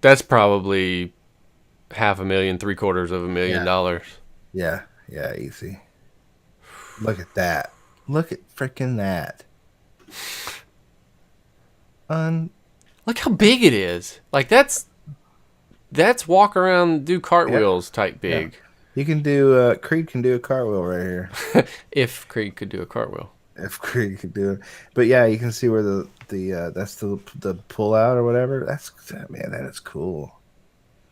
That's probably $500,000, $750,000. Yeah. Yeah, easy. Look at that. Look at freaking that. Look how big it is. Like that's walk around, do cartwheels type big. Yeah. You can do Creed can do a cartwheel right here. If Creed could do a cartwheel. If Creed could do it. But yeah, you can see where the that's the pull out or whatever. Man, that is cool.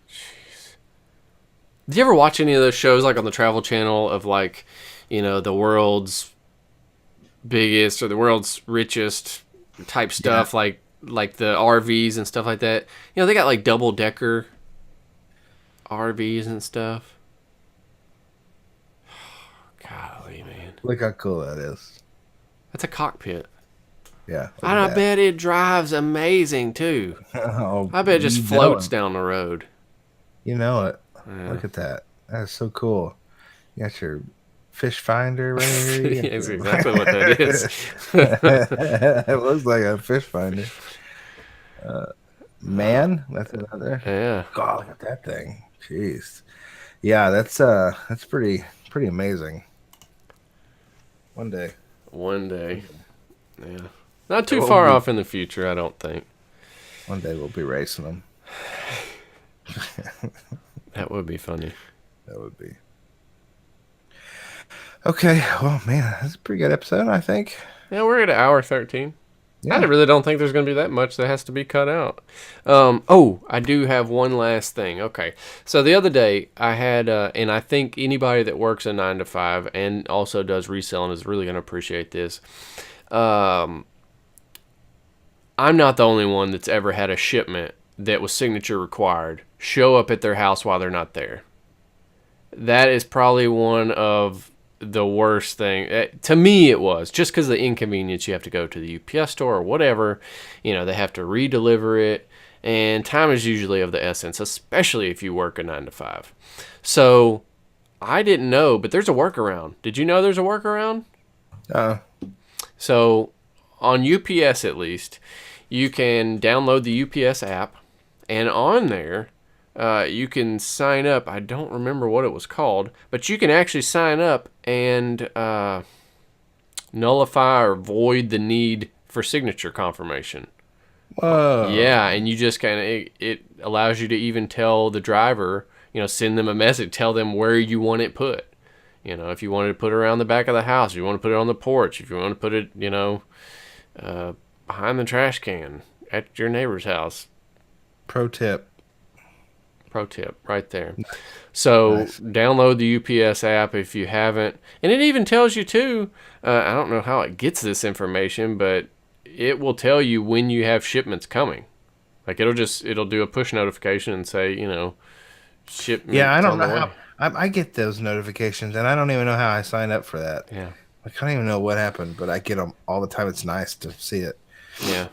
Jeez. Did you ever watch any of those shows like on the Travel Channel of like, the world's biggest or the world's richest type stuff, like the RVs and stuff like that? They got like double decker RVs and stuff. Golly, man. Look how cool that is. That's a cockpit. Yeah. I bet it drives amazing too. Oh, I bet it just floats down the road. You know it. Yeah. Look at that. That is so cool. You got your fish finder right here. That's exactly what that is. It looks like a fish finder. Man, that's another. Yeah. God, look at that thing. Jeez. Yeah, that's pretty amazing. One day. Yeah. Not too far off in the future, I don't think. One day we'll be racing them. That would be funny. That would be. Okay, well, man, that's a pretty good episode, I think. Yeah, we're at an hour 13. I Yeah. really don't think there's going to be that much that has to be cut out. I do have one last thing. Okay. So the other day, I had, and I think anybody that works a 9 to 5 and also does reselling is really going to appreciate this. I'm not the only one that's ever had a shipment that was signature required show up at their house while they're not there. That is probably one of the worst thing. To me, it was just because of the inconvenience. You have to go to the UPS store or whatever. They have to re-deliver it, and time is usually of the essence, especially if you work a 9 to 5. So I didn't know, but there's a workaround. Did you know there's a workaround? Uh, So on UPS at least, you can download the UPS app, and on there, you can sign up. I don't remember what it was called, but you can actually sign up and nullify or void the need for signature confirmation. whoa. Yeah, and you just kind of, it allows you to even tell the driver, send them a message, tell them where you want it put. If you wanted to put it around the back of the house, if you want to put it on the porch, if you want to put it, behind the trash can at your neighbor's house. Pro tip. Pro tip right there. So Nice. download the UPS app if you haven't. And it even tells you too, I don't know how it gets this information, but it will tell you when you have shipments coming. Like it'll do a push notification and say, shipment. Yeah, I don't on know the way. how. I get those notifications, and I don't even know how I signed up for that. Yeah. I can't even know what happened, but I get them all the time. It's nice to see it. Yeah.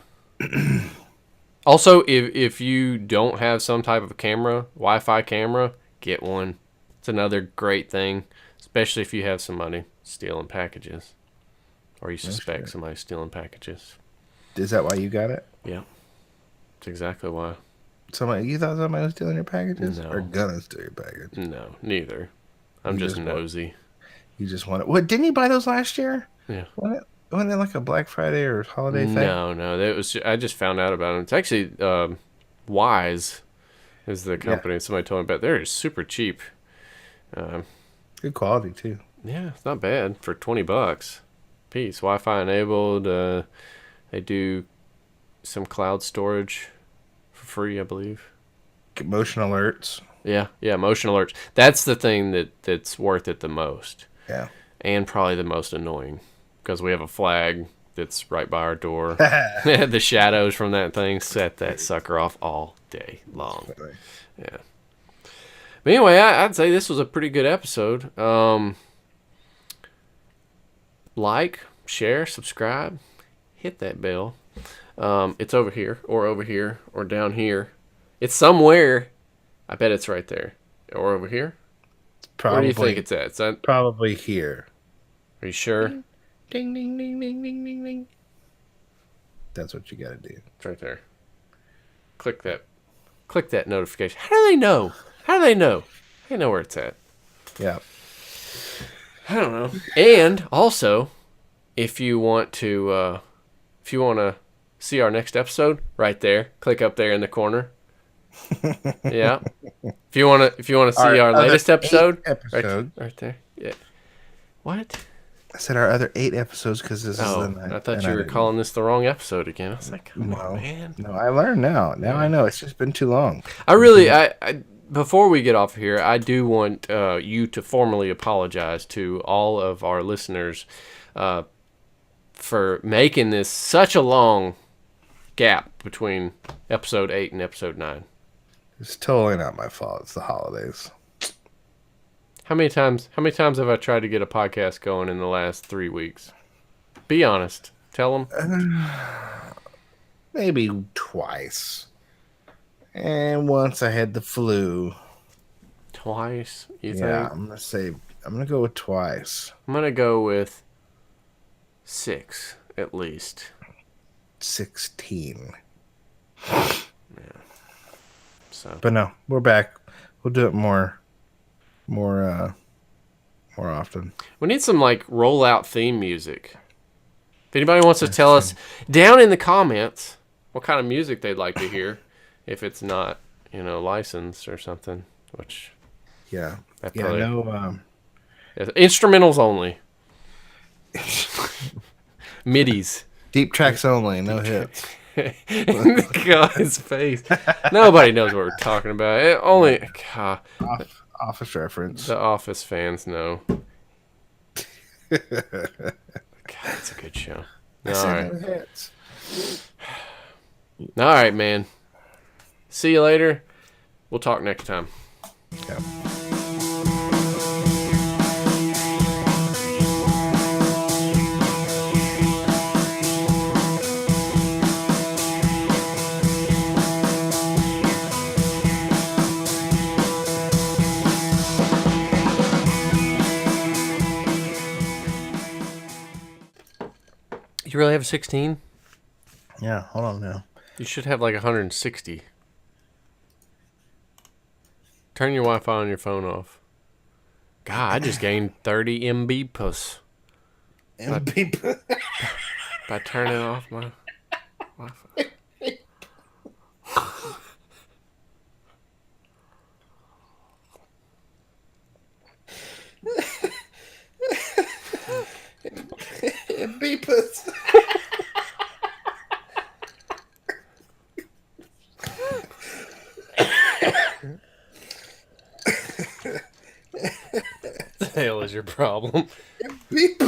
Also, if you don't have some type of camera, Wi-Fi camera, get one. It's another great thing, especially if you have somebody stealing packages, or you suspect somebody stealing packages. Is that why you got it? Yeah, that's exactly why. You thought somebody was stealing your packages, No. or gonna steal your package? No, neither. I'm You just just nosy. You just want it. What? Didn't you buy those last year? Yeah. Wasn't it like a Black Friday or holiday thing? No, that was. I just found out about it. It's actually Wise is the company. Somebody told me about. They're super cheap. Good quality too. Yeah, it's not bad for $20 piece. Wi-Fi enabled. They do some cloud storage for free, I believe. Get motion alerts. Yeah, motion alerts. That's the thing that's worth it the most, Yeah. and probably the most annoying, because we have a flag that's right by our door. The shadows from that thing set that sucker off all day long. Yeah. But anyway, I'd say this was a pretty good episode. Like, share, subscribe, hit that bell. It's over here, or down here. It's somewhere. I bet it's right there. Or over here. Probably, Where do you think it's at? Is that, probably here. are you sure? Ding ding ding ding ding ding ding. That's what you gotta do. It's right there. Click that. Click that notification. How do they know? How do they know? They know where it's at. Yeah. I don't know. And also, if you want to see our next episode, right there, click up there in the corner. Yeah. If you want to see our latest episode, right there. Yeah. What? I said our other 8 episodes because this is the Oh, night. I thought you were calling this the wrong episode again. I was like, come on, man. No, I learned now. Now I know. It's just been too long. I really, I before we get off here, I do want you to formally apologize to all of our listeners for making this such a long gap between episode 8 and episode 9. It's totally not my fault. It's the holidays. How many times have I tried to get a podcast going in the last 3 weeks? Be honest. Tell them. Maybe twice. And once I had the flu. Twice, you Yeah, think? I'm gonna go with twice. I'm going to go with 6 at least. 16. So, But no, we're back. We'll do it more often. we need some like rollout theme music. If anybody wants to tell us down in the comments what kind of music they'd like to hear, if it's not, licensed or something, which Yeah. that Yeah. probably No. instrumentals only. MIDIs. Deep tracks only. No hits. God, his face. Nobody knows what we're talking about. It only God, Office reference. the Office fans know. God, it's a good show. I All said right. no hits. All right, man. See you later. We'll talk next time. Yeah. You really have a 16? Yeah. Hold on now. You should have like 160. Turn your Wi-Fi on your phone off. God, I just gained 30 MB puss by turning off my Wi-Fi. Beepus. What the hell is your problem? Beep.